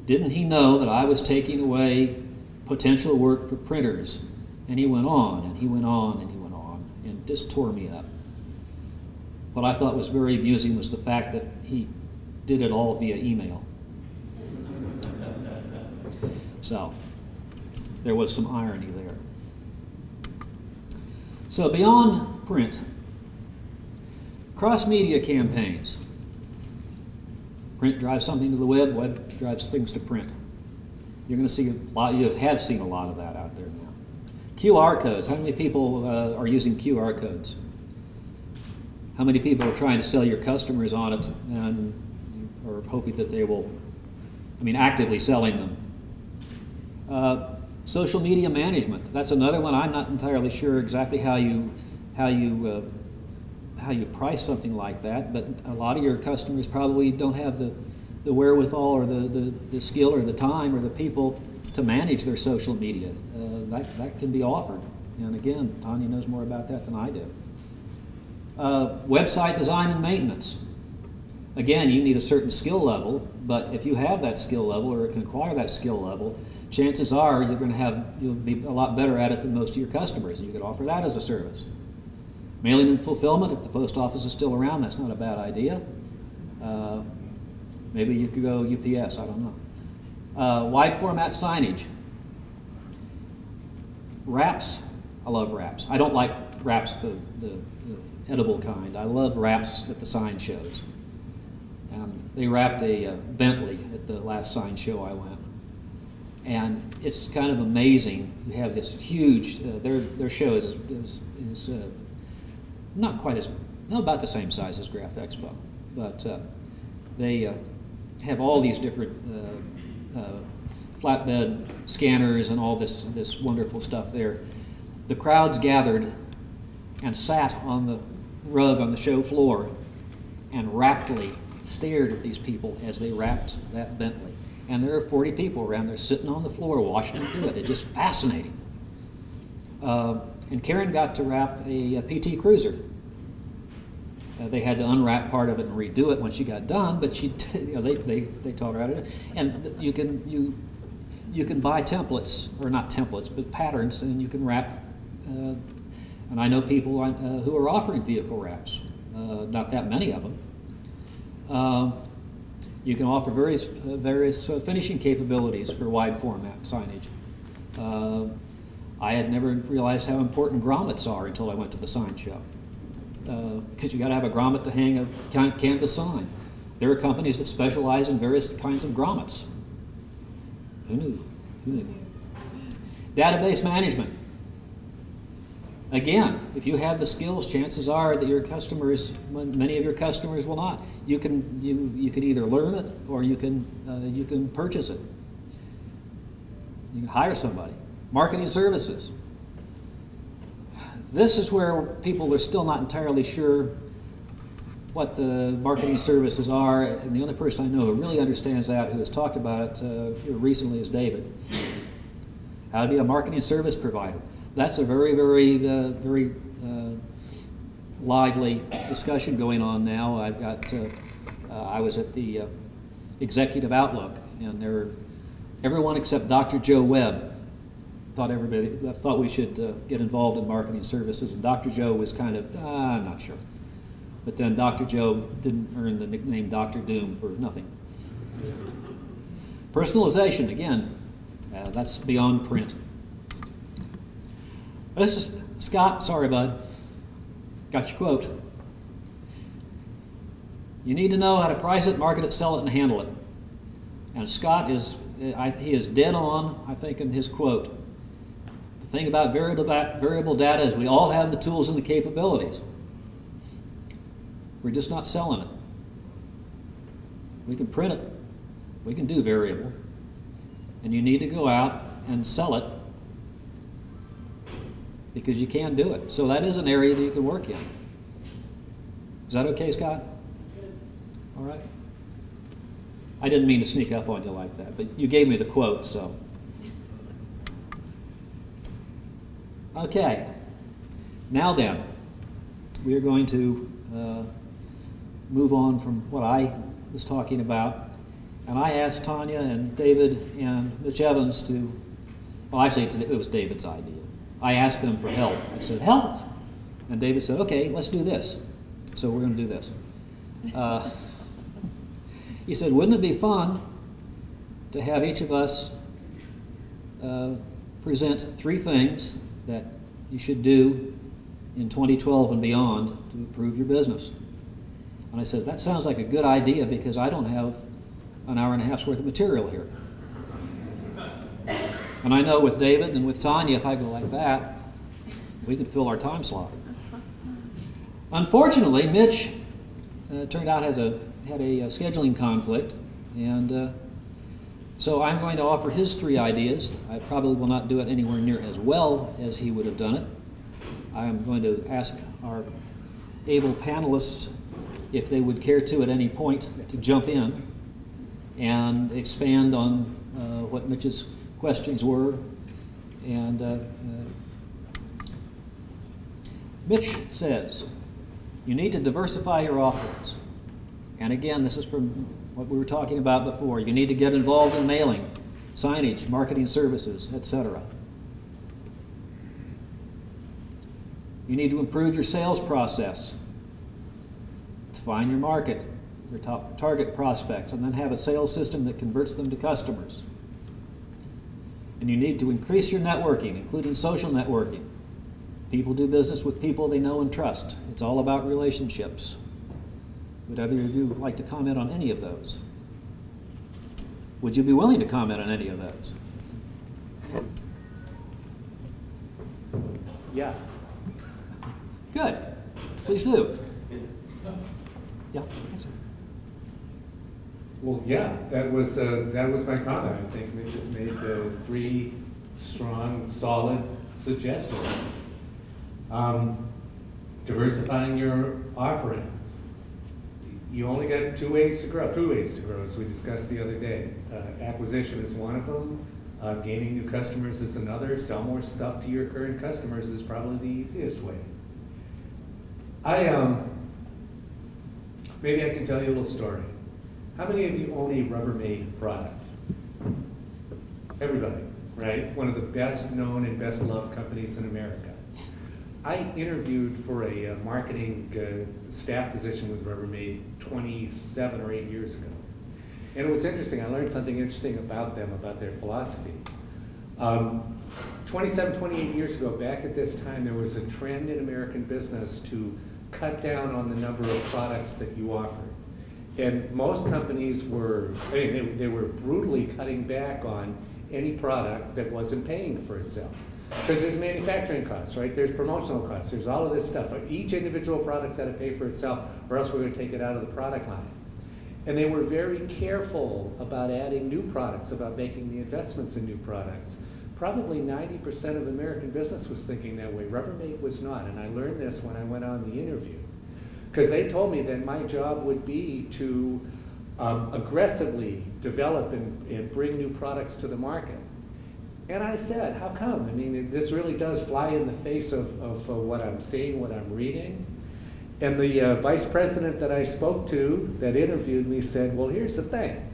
Speaker 1: Didn't he know that I was taking away potential work for printers? And he went on, and he went on, and he went on, and just tore me up. What I thought was very amusing was the fact that he did it all via email. So, there was some irony there. So, beyond print, cross-media campaigns. Print drives something to the web, web drives things to print. You're going to see a lot, you have seen a lot of that out there now. QR codes, how many people are using QR codes? How many people are trying to sell your customers on it and are hoping that they will, actively selling them? Social media management, that's another one. I'm not entirely sure exactly how you price something like that, but a lot of your customers probably don't have the wherewithal or the skill or the time or the people to manage their social media. That can be offered. And again, Tanya knows more about that than I do. Website design and maintenance. Again, you need a certain skill level, but if you have that skill level or can acquire that skill level, chances are you'll be a lot better at it than most of your customers. You could offer that as a service. Mailing and fulfillment, if the post office is still around, that's not a bad idea. Maybe you could go UPS, I don't know. Wide format signage. Wraps, I love wraps. I don't like wraps, the edible kind. I love wraps at the sign shows. They wrapped a Bentley at the last sign show I went. And it's kind of amazing. You have this huge, their show is not quite as, about the same size as Graph Expo, but they have all these different flatbed scanners and all this wonderful stuff there. The crowds gathered and sat on the rug on the show floor and raptly stared at these people as they wrapped that Bentley. And there are 40 people around there sitting on the floor watching them do it. It's just fascinating. And Karen got to wrap a PT Cruiser. They had to unwrap part of it and redo it when she got done, but she, they taught her how to do it. And you can buy templates, or not templates, but patterns, and you can wrap. And I know people who are offering vehicle wraps. Not that many of them. You can offer various finishing capabilities for wide format signage. I had never realized how important grommets are until I went to the sign show. Because you got to have a grommet to hang a canvas sign. There are companies that specialize in various kinds of grommets. Who knew? Who knew? Database management. Again, if you have the skills, chances are that your customers, many of your customers will not. You can either learn it or you can purchase it. You can hire somebody. Marketing services. This is where people are still not entirely sure what the marketing services are, and the only person I know who really understands that, who has talked about it recently, is David. How to be a marketing service provider. That's a very, very, very lively discussion going on now. I've got, I was at the Executive Outlook, and everyone except Dr. Joe Webb thought we should get involved in marketing services, and Dr. Joe was kind of, I'm not sure. But then Dr. Joe didn't earn the nickname Dr. Doom for nothing. Personalization, again, that's beyond print. This is Scott, sorry bud, got your quote. You need to know how to price it, market it, sell it, and handle it. And Scott he is dead on, I think, in his quote. The thing about variable data is we all have the tools and the capabilities. We're just not selling it. We can print it, we can do variable, and you need to go out and sell it because you can do it. So that is an area that you can work in. Is that okay, Scott? All right. I didn't mean to sneak up on you like that, but you gave me the quote, so. Okay. Now then, we are going to move on from what I was talking about. And I asked Tanya and David and Mitch Evans to, well, actually it was David's idea. I asked them for help. I said, help! And David said, okay, let's do this. So we're going to do this. He said, wouldn't it be fun to have each of us present 3 things that you should do in 2012 and beyond to improve your business? And I said, that sounds like a good idea because I don't have an hour and a half's worth of material here. And I know with David and with Tanya, if I go like that, we could fill our time slot. Unfortunately, Mitch turned out had a scheduling conflict, and so I'm going to offer his 3 ideas. I probably will not do it anywhere near as well as he would have done it. I'm going to ask our able panelists if they would care to, at any point, to jump in and expand on what Mitch's questions were. And Mitch says, you need to diversify your offerings. And again, this is from what we were talking about before. You need to get involved in mailing, signage, marketing services, etc. You need to improve your sales process, define your market, your top target prospects, and then have a sales system that converts them to customers. And you need to increase your networking, including social networking, People do business with people they know and trust. It's all about relationships. Would either of you like to comment on any of those? Would you be willing to comment on any of those?
Speaker 4: Yeah.
Speaker 1: Good. Please do. Yeah.
Speaker 4: Well, yeah, that was my comment. I think Mitch has made 3 strong, solid suggestions. Diversifying your offerings. You only got 2 ways to grow, 3 ways to grow, as we discussed the other day. Acquisition is one of them. Gaining new customers is another. Sell more stuff to your current customers is probably the easiest way. Maybe I can tell you a little story. How many of you own a Rubbermaid product? Everybody, right? One of the best known and best loved companies in America. I interviewed for a marketing staff position with Rubbermaid 27 or 8 years ago. And it was interesting. I learned something interesting about them, about their philosophy. 27, 28 years ago, back at this time, there was a trend in American business to cut down on the number of products that you offered. And most companies were, they were brutally cutting back on any product that wasn't paying for itself. Because there's manufacturing costs, right? There's promotional costs. There's all of this stuff. Each individual product's got to pay for itself, or else we're going to take it out of the product line. And they were very careful about adding new products, about making the investments in new products. Probably 90% of American business was thinking that way. Rubbermaid was not, and I learned this when I went on the interview. Because they told me that my job would be to aggressively develop and bring new products to the market. And I said, how come? I mean, this really does fly in the face of what I'm seeing, what I'm reading. And the vice president that I spoke to that interviewed me said, well, here's the thing.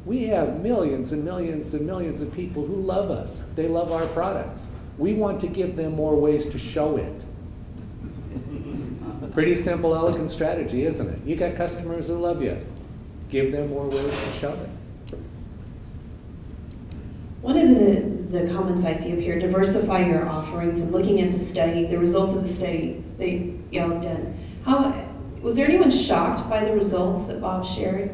Speaker 4: We have millions and millions and millions of people who love us. They love our products. We want to give them more ways to show it. Pretty simple, elegant strategy, isn't it? You got customers who love you. Give them more ways to show it.
Speaker 5: One of the comments I see up here, diversify your offerings, and looking at the study, the results of the study that y'all have done. Was there anyone shocked by the results that Bob shared?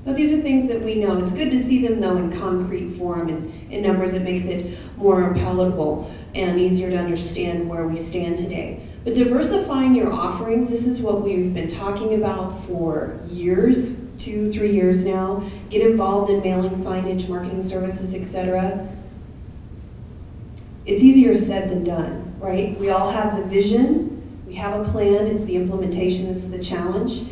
Speaker 5: No, these are things that we know. It's good to see them, though, in concrete form and in numbers. It makes it more palatable and easier to understand where we stand today. But diversifying your offerings, this is what we've been talking about for years, 2, 3 years now. Get involved in mailing, signage, marketing services, etc. It's easier said than done, right? We all have the vision. We have a plan. It's the implementation that's the challenge.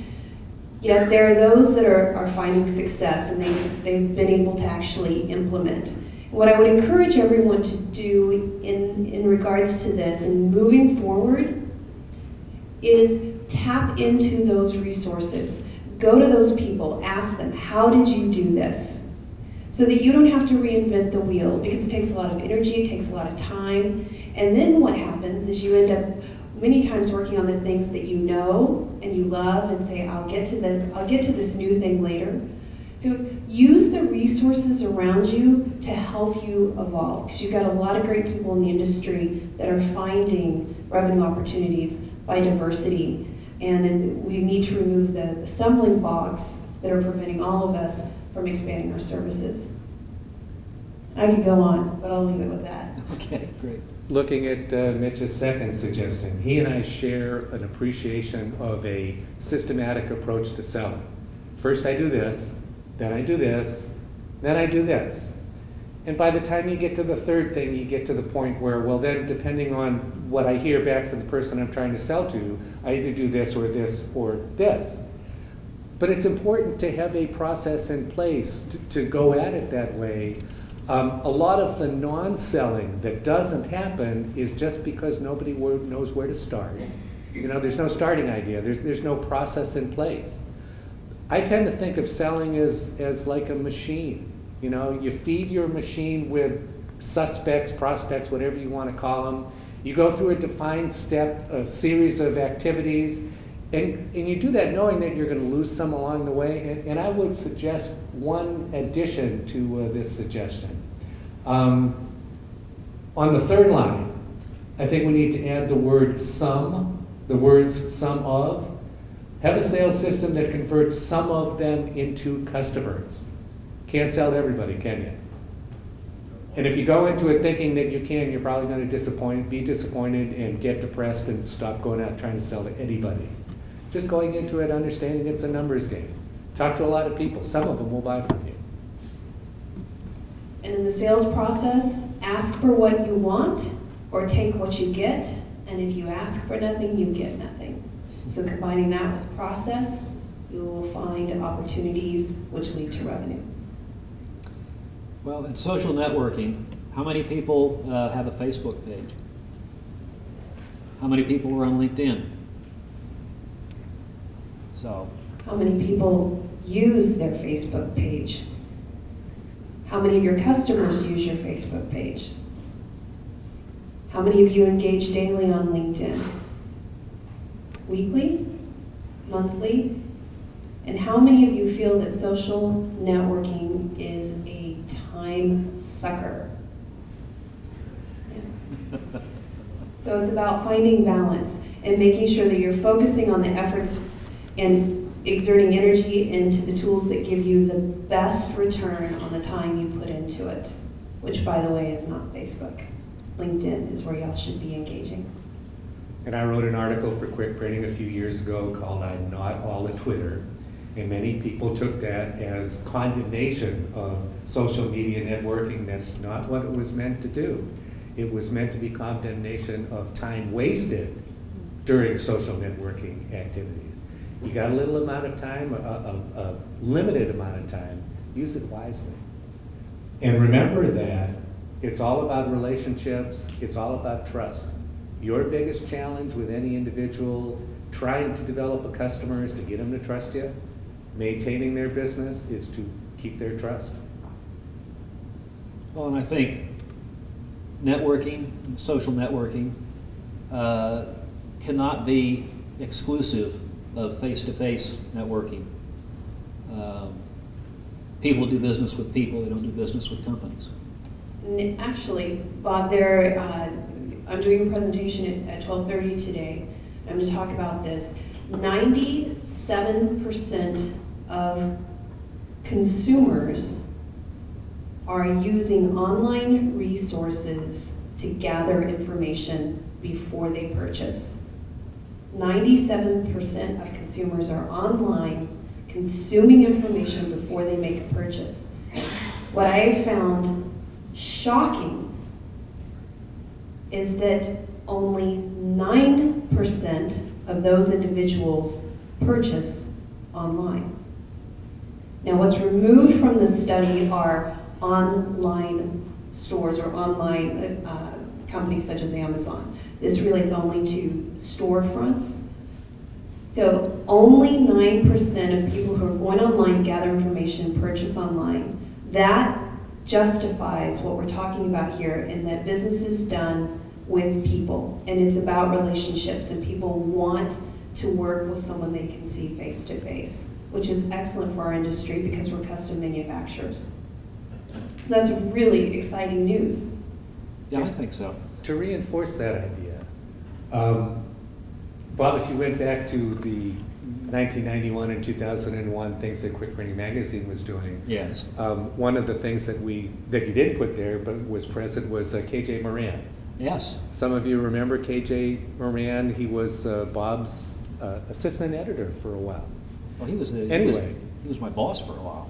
Speaker 5: Yet there are those that are finding success and they've been able to actually implement. What I would encourage everyone to do in regards to this and moving forward is tap into those resources. Go to those people, ask them, how did you do this? So that you don't have to reinvent the wheel, because it takes a lot of energy, it takes a lot of time, and then what happens is you end up many times working on the things that you know and you love and say, I'll get to this new thing later. So use the resources around you to help you evolve, because you've got a lot of great people in the industry that are finding revenue opportunities by diversity. And then we need to remove the stumbling blocks that are preventing all of us from expanding our services. I could go on, but I'll leave it with that.
Speaker 1: Okay, great.
Speaker 4: Looking at Mitch's second suggestion, he and I share an appreciation of a systematic approach to selling. First I do this, then I do this, then I do this. And by the time you get to the third thing, you get to the point where, well then, depending on what I hear back from the person I'm trying to sell to, I either do this or this or this. But it's important to have a process in place to go at it that way. A lot of the non-selling that doesn't happen is just because nobody knows where to start. You know, there's no starting idea. There's no process in place. I tend to think of selling as like a machine. You know, you feed your machine with suspects, prospects, whatever you want to call them. You go through a defined step, a series of activities, and you do that knowing that you're going to lose some along the way. And I would suggest one addition to this suggestion. On the third line, I think we need to add the word some, the words some of. Have a sales system that converts some of them into customers. Can't sell to everybody, can you? And if you go into it thinking that you can, you're probably going to be disappointed and get depressed and stop going out trying to sell to anybody. Just going into it understanding it's a numbers game. Talk to a lot of people. Some of them will buy from you.
Speaker 5: And in the sales process, ask for what you want or take what you get. And if you ask for nothing, you get nothing. So combining that with process, you will find opportunities which lead to revenue.
Speaker 1: Well, in social networking, how many people have a Facebook page? How many people are on LinkedIn? So,
Speaker 5: How many people use their Facebook page? How many of your customers use your Facebook page? How many of you engage daily on LinkedIn? Weekly? Monthly? And how many of you feel that social networking is a time sucker? Yeah. So it's about finding balance and making sure that you're focusing on the efforts and exerting energy into the tools that give you the best return on the time you put into it, which, by the way, is not Facebook. LinkedIn is where y'all should be engaging.
Speaker 4: And I wrote an article for Quick Printing a few years ago called I'm Not All a Twitter. And many people took that as condemnation of social media networking. That's not what it was meant to do. It was meant to be condemnation of time wasted during social networking activities. You got a little amount of time, a limited amount of time, use it wisely. And remember that it's all about relationships, it's all about trust. Your biggest challenge with any individual trying to develop a customer is to get them to trust you. Maintaining their business is to keep their trust.
Speaker 1: well, and I think networking, social networking, cannot be exclusive of face-to-face networking. People do business with people, they don't do business with companies.
Speaker 5: Actually, Bob, I'm doing a presentation at 12:30 today. I'm going to talk about this. 97% of consumers are using online resources to gather information before they purchase. 97% of consumers are online consuming information before they make a purchase. What I have found shocking is that only 9% of those individuals purchase online. Now, what's removed from the study are online stores or online companies such as Amazon. This relates only to storefronts. So only 9% of people who are going online to gather information purchase online. That justifies what we're talking about here, in that business is done with people, and it's about relationships, and people want to work with someone they can see face to face, which is excellent for our industry because we're custom manufacturers. That's really exciting news.
Speaker 1: Yeah, I think so.
Speaker 4: To reinforce that idea, Bob, if you went back to the 1991 and 2001 things that Quick Printing Magazine was doing,
Speaker 1: Yes.
Speaker 4: one of the things that you did put there but was present was KJ Moran.
Speaker 1: Yes.
Speaker 4: Some of you remember KJ Moran. He was Bob's assistant editor for a while.
Speaker 1: Well, he was my boss for a while.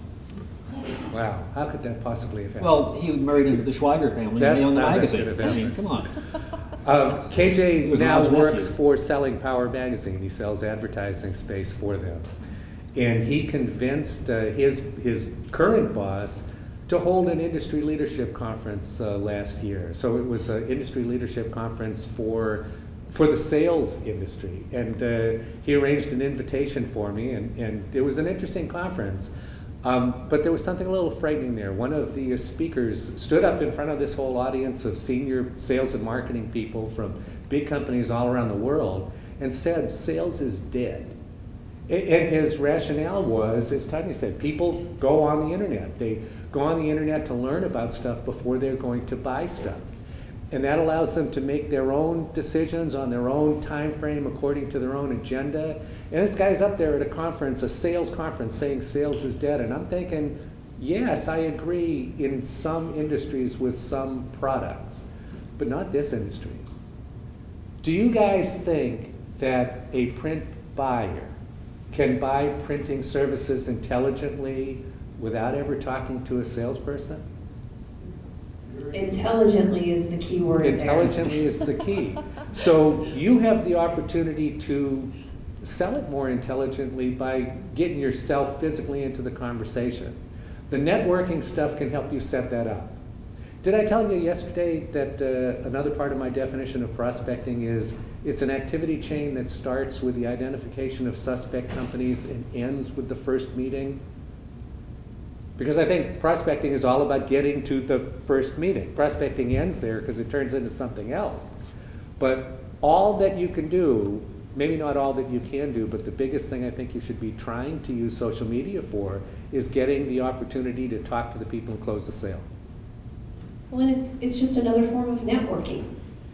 Speaker 4: Wow, how could that possibly have happened?
Speaker 1: Well, he married into the Schweiger family and he owned the magazine. I mean, come on.
Speaker 4: KJ now
Speaker 1: Bob's
Speaker 4: works
Speaker 1: nephew.
Speaker 4: for Selling Power magazine. He sells advertising space for them. And he convinced his current boss to hold an industry leadership conference last year. So it was an industry leadership conference for the sales industry. And he arranged an invitation for me, and it was an interesting conference. But there was something a little frightening there. One of the speakers stood up in front of this whole audience of senior sales and marketing people from big companies all around the world and said, sales is dead. And his rationale was, as Tanya said, people go on the internet. They go on the internet to learn about stuff before they're going to buy stuff. And that allows them to make their own decisions on their own time frame according to their own agenda. And this guy's up there at a conference, a sales conference, saying sales is dead. And I'm thinking, yes, I agree in some industries with some products, but not this industry. Do you guys think that a print buyer can buy printing services intelligently without ever talking to a salesperson?
Speaker 5: Intelligently is the key word there.
Speaker 4: Intelligently is the key. So you have the opportunity to sell it more intelligently by getting yourself physically into the conversation. The networking stuff can help you set that up. Did I tell you yesterday that another part of my definition of prospecting is it's an activity chain that starts with the identification of suspect companies and ends with the first meeting? Because I think prospecting is all about getting to the first meeting. Prospecting ends there because it turns into something else. But all that you can do, maybe not all that you can do, but the biggest thing I think you should be trying to use social media for is getting the opportunity to talk to the people and close the sale.
Speaker 5: Well, and it's just another form of networking.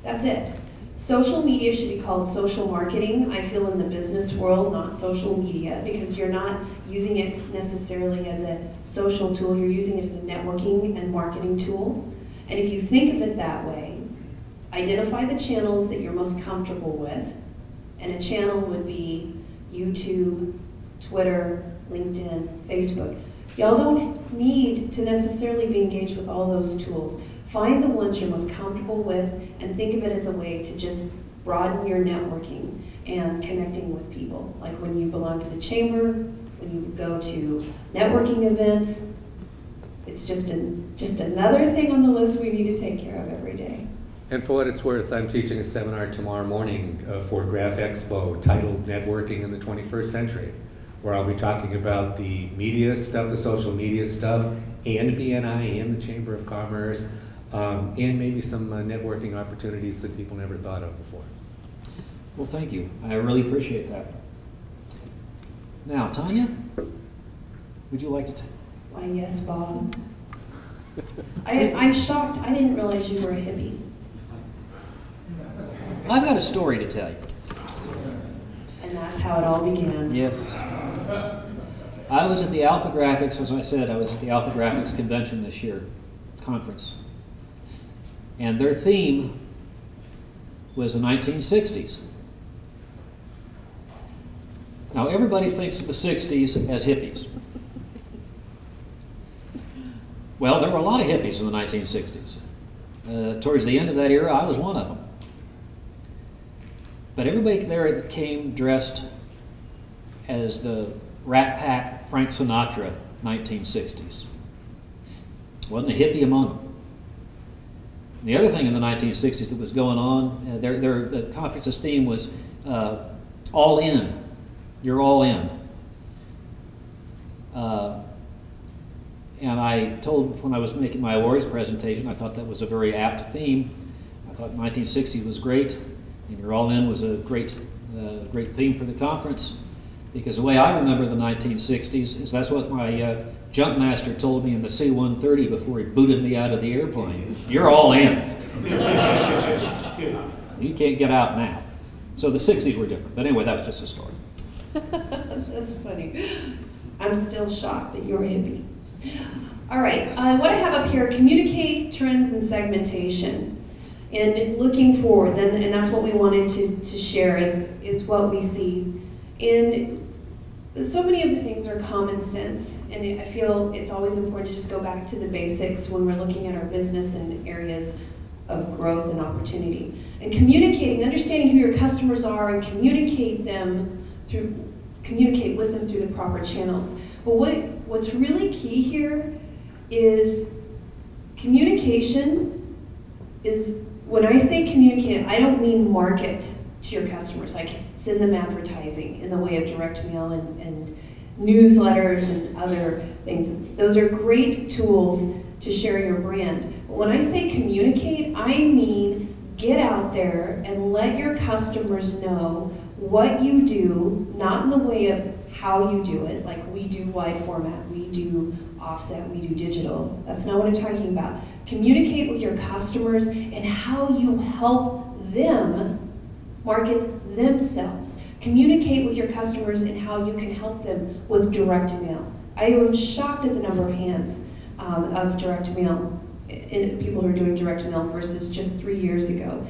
Speaker 5: That's it. Social media should be called social marketing, I feel, in the business world, not social media, because you're not using it necessarily as a social tool, you're using it as a networking and marketing tool. And if you think of it that way, identify the channels that you're most comfortable with, and a channel would be YouTube, Twitter, LinkedIn, Facebook. Y'all don't need to necessarily be engaged with all those tools. Find the ones you're most comfortable with and think of it as a way to just broaden your networking and connecting with people. Like when you belong to the chamber, when you go to networking events, it's just another thing on the list we need to take care of every day.
Speaker 4: And for what it's worth, I'm teaching a seminar tomorrow morning for Graph Expo titled Networking in the 21st Century, where I'll be talking about the media stuff, the social media stuff, and BNI and the Chamber of Commerce, and maybe some networking opportunities that people never thought of before.
Speaker 1: Well, thank you. I really appreciate that. Now, Tanya, would you like to
Speaker 5: Why, yes, Bob. I'm shocked. I didn't realize you were a hippie.
Speaker 1: I've got a story to tell you.
Speaker 5: And that's how it all began.
Speaker 1: Yes. I was at the Alpha Graphics, as I said, I was at the Alpha Graphics convention this year, conference. And their theme was the 1960s. Now, everybody thinks of the 60s as hippies. Well, there were a lot of hippies in the 1960s. Towards the end of that era, I was one of them. But everybody there came dressed as the Rat Pack Frank Sinatra 1960s. Wasn't a hippie among them. The other thing in the 1960s that was going on, the conference's theme was all in. You're all in. And I told, when I was making my awards presentation, I thought that was a very apt theme. I thought 1960 was great, and You're All In was a great theme for the conference, because the way I remember the 1960s is that's what my jump master told me in the C-130 before he booted me out of the airplane. You're all in. You can't get out now. So the 60s were different. But anyway, that was just a story.
Speaker 5: That's funny. I'm still shocked that you're a hippie. All right, what I have up here, communicate trends and segmentation. And looking forward, and that's what we wanted to share is what we see. And so many of the things are common sense, and I feel it's always important to just go back to the basics when we're looking at our business and areas of growth and opportunity. And communicating, understanding who your customers are and communicate with them through the proper channels. But what's really key here is communication is, when I say communicate, I don't mean market to your customers. Like, send them advertising in the way of direct mail and newsletters and other things. Those are great tools to share your brand. But when I say communicate, I mean get out there and let your customers know what you do, not in the way of how you do it, like we do wide format, we do offset, we do digital. That's not what I'm talking about. Communicate with your customers and how you help them market themselves. Communicate with your customers and how you can help them with direct mail. I am shocked at the number of hands of direct mail, people who are doing direct mail versus just 3 years ago.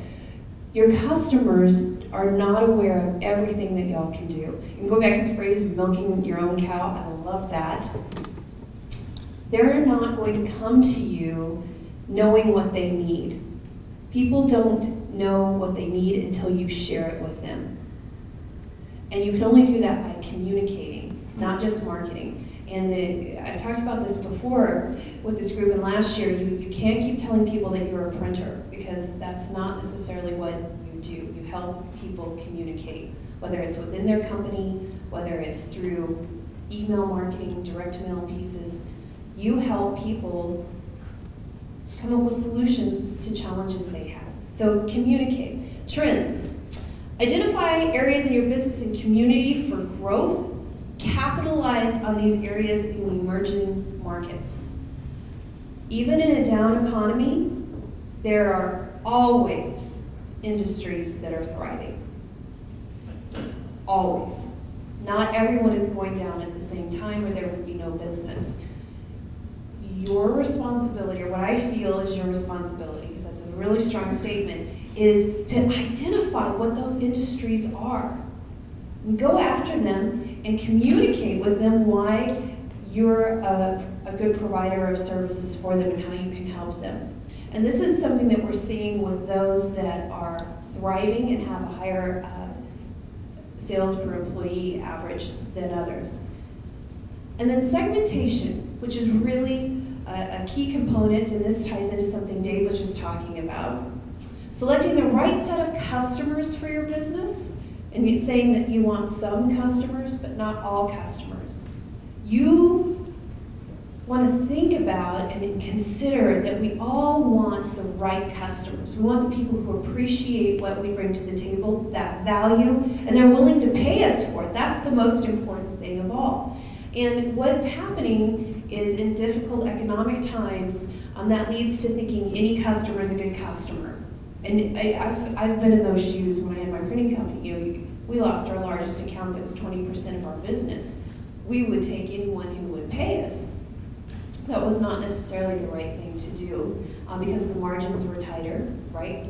Speaker 5: Your customers are not aware of everything that y'all can do. And go back to the phrase of milking your own cow, I love that. They're not going to come to you knowing what they need. People don't know what they need until you share it with them. And you can only do that by communicating, not just marketing. And I've talked about this before with this group, and last year, you can't keep telling people that you're a printer, because that's not necessarily what you do. You help people communicate, whether it's within their company, whether it's through email marketing, direct mail pieces. You help people come up with solutions to challenges they have. So communicate. Trends. Identify areas in your business and community for growth. Capitalize on these areas in emerging markets. Even in a down economy, there are always industries that are thriving. Always. Not everyone is going down at the same time, or there would be no business. Your responsibility, or what I feel is your responsibility, because that's a really strong statement, is to identify what those industries are. And go after them and communicate with them why you're a good provider of services for them and how you can help them. And this is something that we're seeing with those that are thriving and have a higher sales per employee average than others. And then segmentation, which is really a key component, and this ties into something Dave was just talking about. Selecting the right set of customers for your business, and saying that you want some customers, but not all customers. You want to think about and consider that we all want the right customers. We want the people who appreciate what we bring to the table, that value, and they're willing to pay us for it. That's the most important thing of all. And what's happening is in difficult economic times, that leads to thinking any customer is a good customer. And I've been in those shoes when I had my printing company. You know, we lost our largest account that was 20% of our business. We would take anyone who would pay us. That was not necessarily the right thing to do because the margins were tighter, right?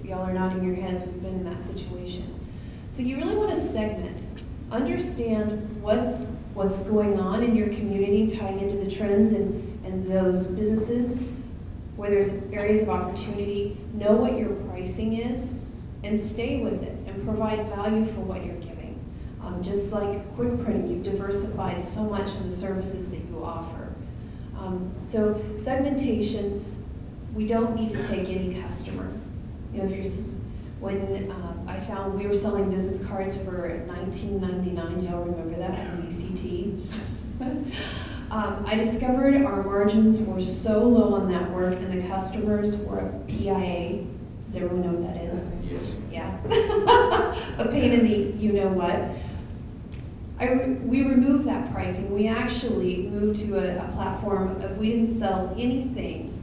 Speaker 5: Y'all are nodding your heads, we've been in that situation. So you really want to segment, understand what's going on in your community, tying into the trends and those businesses where there's areas of opportunity, know what your pricing is, and stay with it, and provide value for what you're giving. Just like quick printing, you've diversified so much in the services that you offer. So segmentation, we don't need to take any customer. You know, when I found we were selling business cards for $19.99, do y'all remember that on UCT? I discovered our margins were so low on that work, and the customers were PIA. Does everyone know what that is?
Speaker 2: Yes.
Speaker 5: Yeah. A pain in the you-know-what. We removed that pricing. We actually moved to a platform of we didn't sell anything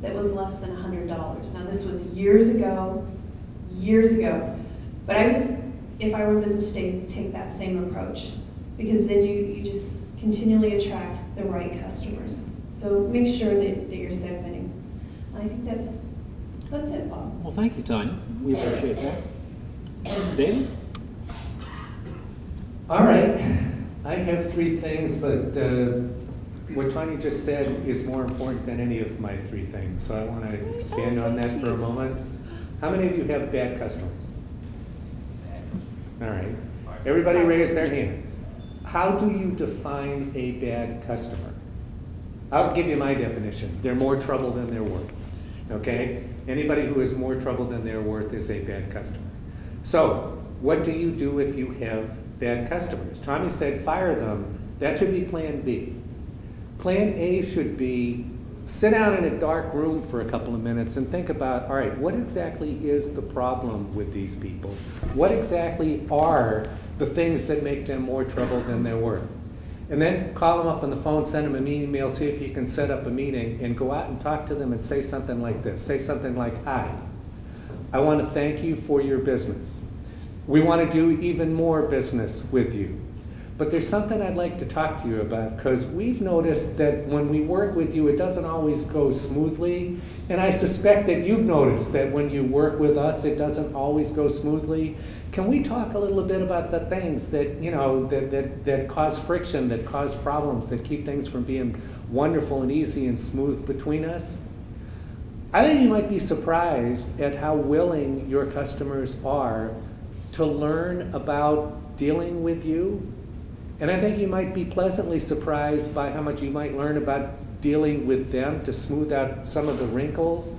Speaker 5: that was less than $100. Now, this was years ago. But I would, if I were in business today, take that same approach, because then you just continually attract the right customers. So make sure that you're segmenting. And I think that's it, Bob.
Speaker 1: Well, thank you, Tanya. We appreciate that. David?
Speaker 4: All right. I have 3 things, but what Tanya just said is more important than any of my 3 things. So I want to expand on that for a moment. How many of you have bad customers? All right. Everybody raise their hands. How do you define a bad customer? I'll give you my definition. They're more trouble than they're worth. Okay? Anybody who is more trouble than they're worth is a bad customer. So, what do you do if you have bad customers? Tommy said fire them. That should be plan B. Plan A should be sit down in a dark room for a couple of minutes and think about, all right, what exactly is the problem with these people? What exactly are the things that make them more trouble than they're worth? And then call them up on the phone, send them an email, see if you can set up a meeting, and go out and talk to them and say something like this. Say something like, hi, I want to thank you for your business. We want to do even more business with you. But there's something I'd like to talk to you about, because we've noticed that when we work with you, it doesn't always go smoothly. And I suspect that you've noticed that when you work with us, it doesn't always go smoothly. Can we talk a little bit about the things that, you know, that cause friction, that cause problems, that keep things from being wonderful and easy and smooth between us? I think you might be surprised at how willing your customers are to learn about dealing with you. And I think you might be pleasantly surprised by how much you might learn about dealing with them to smooth out some of the wrinkles.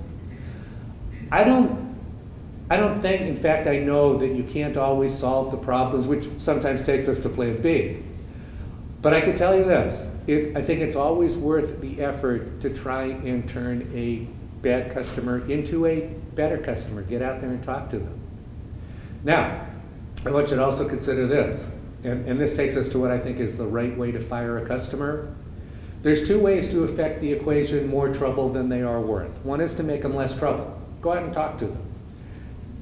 Speaker 4: I don't think, in fact, I know that you can't always solve the problems, which sometimes takes us to play it big. But I can tell you this, I think it's always worth the effort to try and turn a bad customer into a better customer. Get out there and talk to them. Now, I want you to also consider this, and this takes us to what I think is the right way to fire a customer. There's two ways to affect the equation more trouble than they are worth. One is to make them less trouble. Go out and talk to them.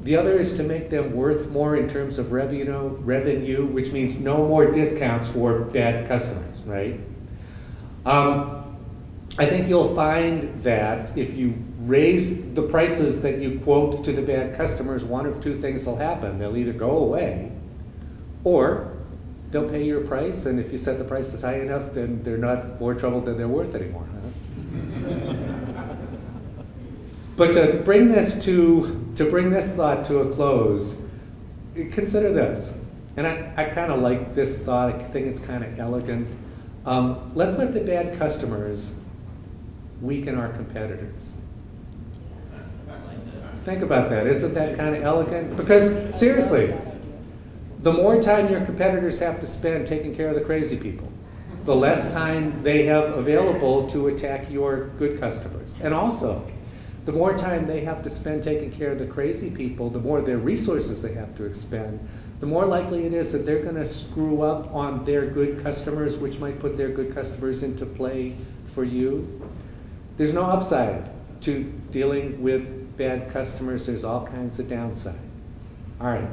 Speaker 4: The other is to make them worth more in terms of revenue, which means no more discounts for bad customers, right? I think you'll find that if you raise the prices that you quote to the bad customers, one of two things will happen. They'll either go away, or they'll pay your price, and if you set the prices high enough, then they're not more trouble than they're worth anymore. Huh? But to bring this thought to a close, consider this. And I kind of like this thought. I think it's kind of elegant. Let's let the bad customers weaken our competitors. Think about that. Isn't that kind of elegant? Because seriously, the more time your competitors have to spend taking care of the crazy people, the less time they have available to attack your good customers. And also, the more time they have to spend taking care of the crazy people, the more their resources they have to expend, the more likely it is that they're going to screw up on their good customers, which might put their good customers into play for you. There's no upside to dealing with bad customers. There's all kinds of downside. All right.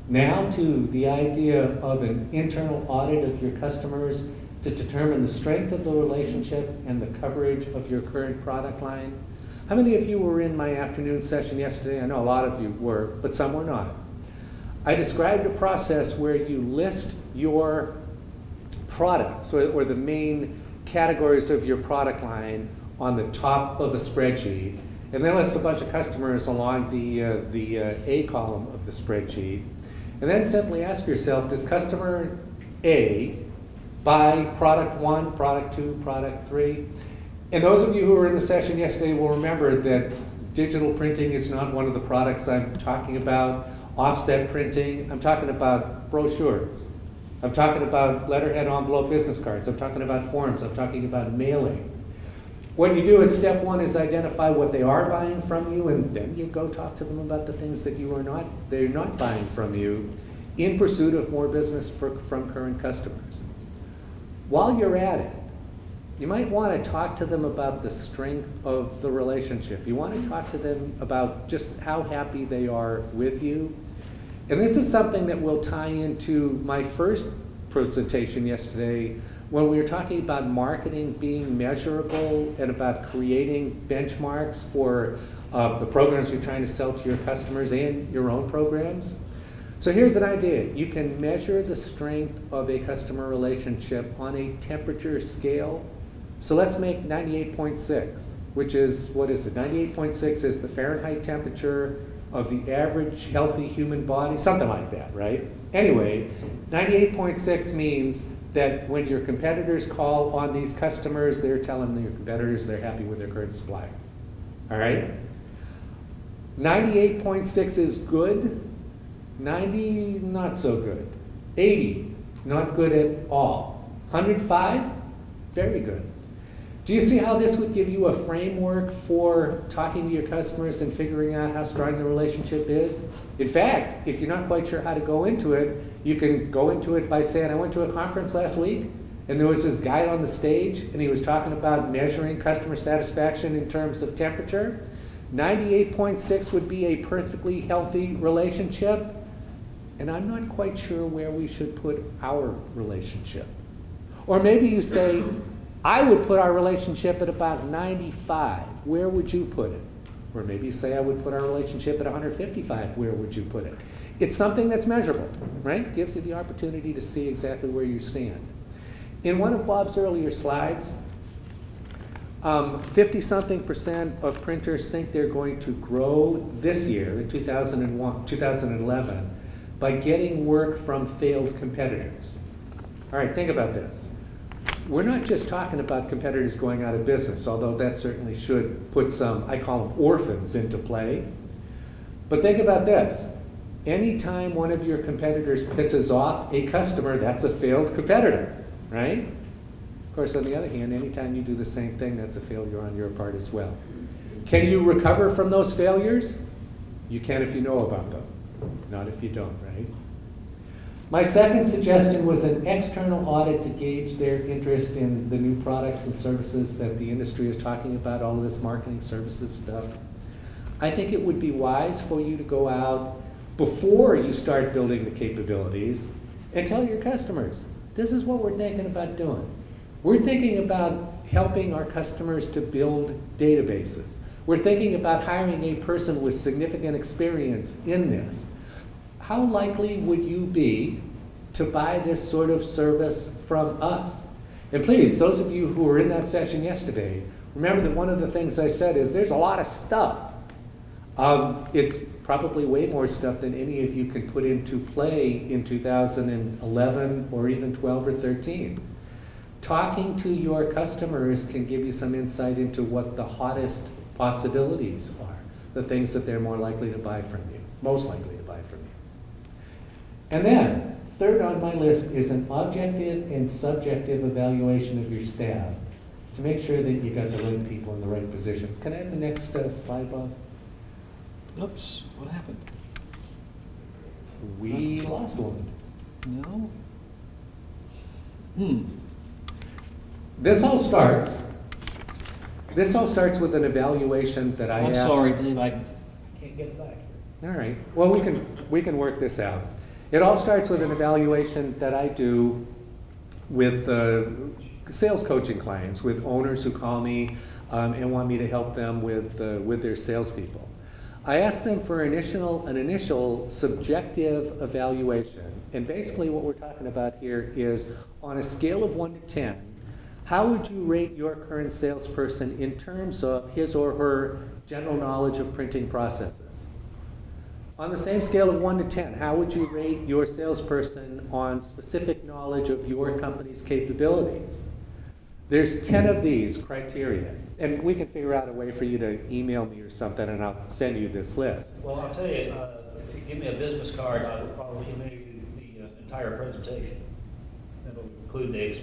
Speaker 4: Now to the idea of an internal audit of your customers to determine the strength of the relationship and the coverage of your current product line. How many of you were in my afternoon session yesterday? I know a lot of you were, but some were not. I described a process where you list your products or the main categories of your product line on the top of a spreadsheet, and then list a bunch of customers along the A column of the spreadsheet. And then simply ask yourself, does customer A buy product 1, product 2, product 3? And those of you who were in the session yesterday will remember that digital printing is not one of the products I'm talking about. Offset printing, I'm talking about brochures. I'm talking about letterhead envelope business cards. I'm talking about forms. I'm talking about mailing. What you do is step one is identify what they are buying from you, and then you go talk to them about the things that they're not buying from you in pursuit of more business from current customers. While you're at it, you might want to talk to them about the strength of the relationship. You want to talk to them about just how happy they are with you. And this is something that will tie into my first presentation yesterday when we were talking about marketing being measurable and about creating benchmarks for the programs you're trying to sell to your customers and your own programs. So here's an idea. You can measure the strength of a customer relationship on a temperature scale. So let's make 98.6, which is, what is it? 98.6 is the Fahrenheit temperature of the average healthy human body, something like that, right? Anyway, 98.6 means that when your competitors call on these customers, they're telling your competitors they're happy with their current supplier. All right? 98.6 is good. 90, not so good. 80, not good at all. 105, very good. Do you see how this would give you a framework for talking to your customers and figuring out how strong the relationship is? In fact, if you're not quite sure how to go into it, you can go into it by saying, I went to a conference last week and there was this guy on the stage, and he was talking about measuring customer satisfaction in terms of temperature. 98.6 would be a perfectly healthy relationship, and I'm not quite sure where we should put our relationship. Or maybe you say, I would put our relationship at about 95. Where would you put it? Or maybe you say, I would put our relationship at 155. Where would you put it? It's something that's measurable, right? Gives you the opportunity to see exactly where you stand. In one of Bob's earlier slides, 50-something% of printers think they're going to grow this year, in 2011, by getting work from failed competitors. All right, think about this. We're not just talking about competitors going out of business, although that certainly should put some, I call them orphans, into play. But think about this. Anytime one of your competitors pisses off a customer, that's a failed competitor, right? Of course, on the other hand, anytime you do the same thing, that's a failure on your part as well. Can you recover from those failures? You can if you know about them, not if you don't, right? My second suggestion was an external audit to gauge their interest in the new products and services that the industry is talking about, all of this marketing services stuff. I think it would be wise for you to go out before you start building the capabilities and tell your customers, this is what we're thinking about doing. We're thinking about helping our customers to build databases. We're thinking about hiring a person with significant experience in this. How likely would you be to buy this sort of service from us? And please, those of you who were in that session yesterday, remember that one of the things I said is there's a lot of stuff. It's probably way more stuff than any of you can put into play in 2011 or even 12 or 13. Talking to your customers can give you some insight into what the hottest possibilities are, the things that they're more likely to buy from you, most likely to buy from you. And then, third on my list is an objective and subjective evaluation of your staff to make sure that you got the right people in the right positions. Can I have the next slide, Bob?
Speaker 1: Oops, what happened?
Speaker 4: We lost one.
Speaker 1: No?
Speaker 4: This all starts with an evaluation that I
Speaker 1: I'm
Speaker 4: asked.
Speaker 1: sorry, Dave, I
Speaker 4: Can't get it back. All right. Well, we can work this out. It all starts with an evaluation that I do with sales coaching clients, with owners who call me and want me to help them with their salespeople. I ask them for an initial subjective evaluation, and basically what we're talking about here is on a scale of 1 to 10, how would you rate your current salesperson in terms of his or her general knowledge of printing processes? On the same scale of 1 to 10, how would you rate your salesperson on specific knowledge of your company's capabilities? There's 10 of these criteria, and we can figure out a way for you to email me or something, and I'll send you this list.
Speaker 6: Well, I'll tell you, if you give me a business card, I will probably email you the entire presentation. That'll include Dave's.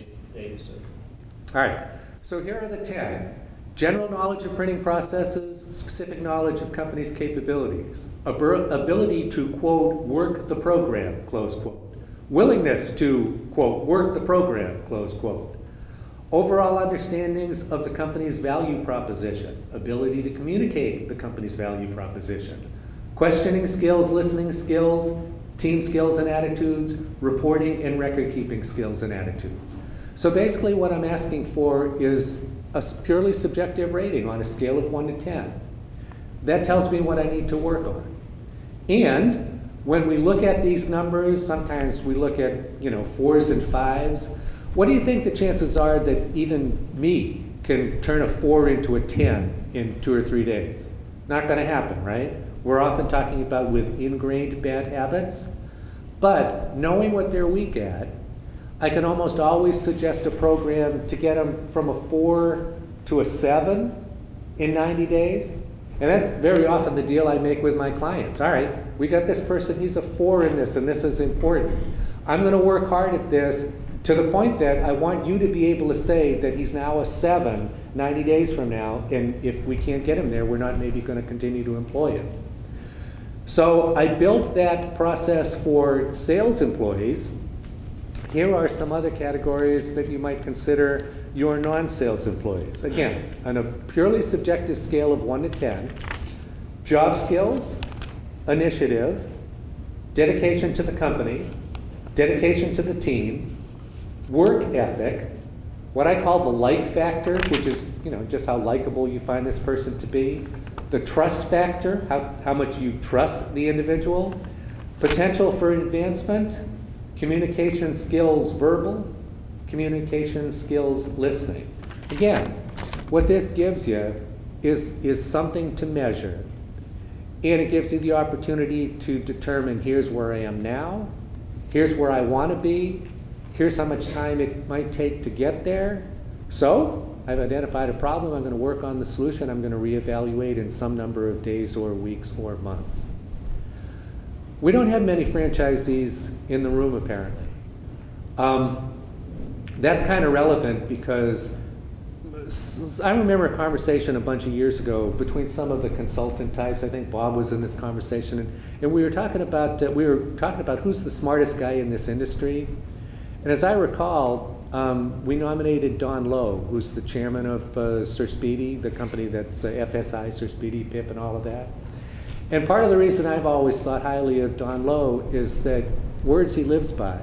Speaker 4: All right, so here are the 10. General knowledge of printing processes, specific knowledge of company's capabilities, ability to, quote, work the program, close quote, willingness to, quote, work the program, close quote, overall understandings of the company's value proposition, ability to communicate the company's value proposition, questioning skills, listening skills, team skills and attitudes, reporting and record-keeping skills and attitudes. So basically what I'm asking for is a purely subjective rating on a scale of 1 to 10. That tells me what I need to work on. And when we look at these numbers, sometimes we look at 4s and 5s. What do you think the chances are that even me can turn a 4 into a 10 in 2 or 3 days? Not going to happen, right? We're often talking about with ingrained bad habits. But knowing what they're weak at, I can almost always suggest a program to get them from a 4 to a 7 in 90 days. And that's very often the deal I make with my clients. All right, we got this person, he's a 4 in this, and this is important. I'm going to work hard at this to the point that I want you to be able to say that he's now a 7 90 days from now, and if we can't get him there, we're not maybe going to continue to employ him. So I built that process for sales employees. Here are some other categories that you might consider your non-sales employees. Again, on a purely subjective scale of 1 to 10, job skills, initiative, dedication to the company, dedication to the team, work ethic, what I call the like factor, which is just how likable you find this person to be, the trust factor, how much you trust the individual, potential for advancement, communication skills verbal, communication skills listening. Again, what this gives you is something to measure, and it gives you the opportunity to determine here's where I am now, here's where I want to be, here's how much time it might take to get there. So I've identified a problem, I'm going to work on the solution, I'm going to reevaluate in some number of days or weeks or months. We don't have many franchisees in the room, apparently. That's kind of relevant because I remember a conversation a bunch of years ago between some of the consultant types. I think Bob was in this conversation, and we were talking about who's the smartest guy in this industry. And as I recall, we nominated Don Lowe, who's the chairman of Sir Speedy, the company that's FSI, Sir Speedy, PIP, and all of that. And part of the reason I've always thought highly of Don Lowe is that words he lives by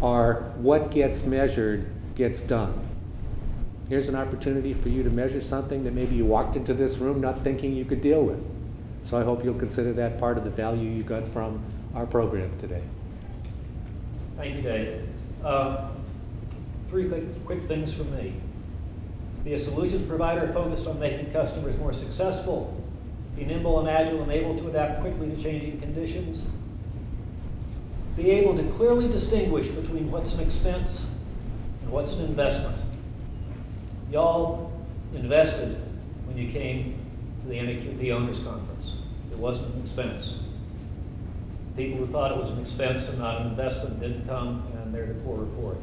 Speaker 4: are what gets measured gets done. Here's an opportunity for you to measure something that maybe you walked into this room not thinking you could deal with. So I hope you'll consider that part of the value you got from our program today.
Speaker 6: Thank you, Dave. 3 quick things from me. Be a solutions provider focused on making customers more successful. Be nimble and agile and able to adapt quickly to changing conditions. Be able to clearly distinguish between what's an expense and what's an investment. Y'all invested when you came to the owners conference. It wasn't an expense. People who thought it was an expense and not an investment didn't come, and they're the poor report.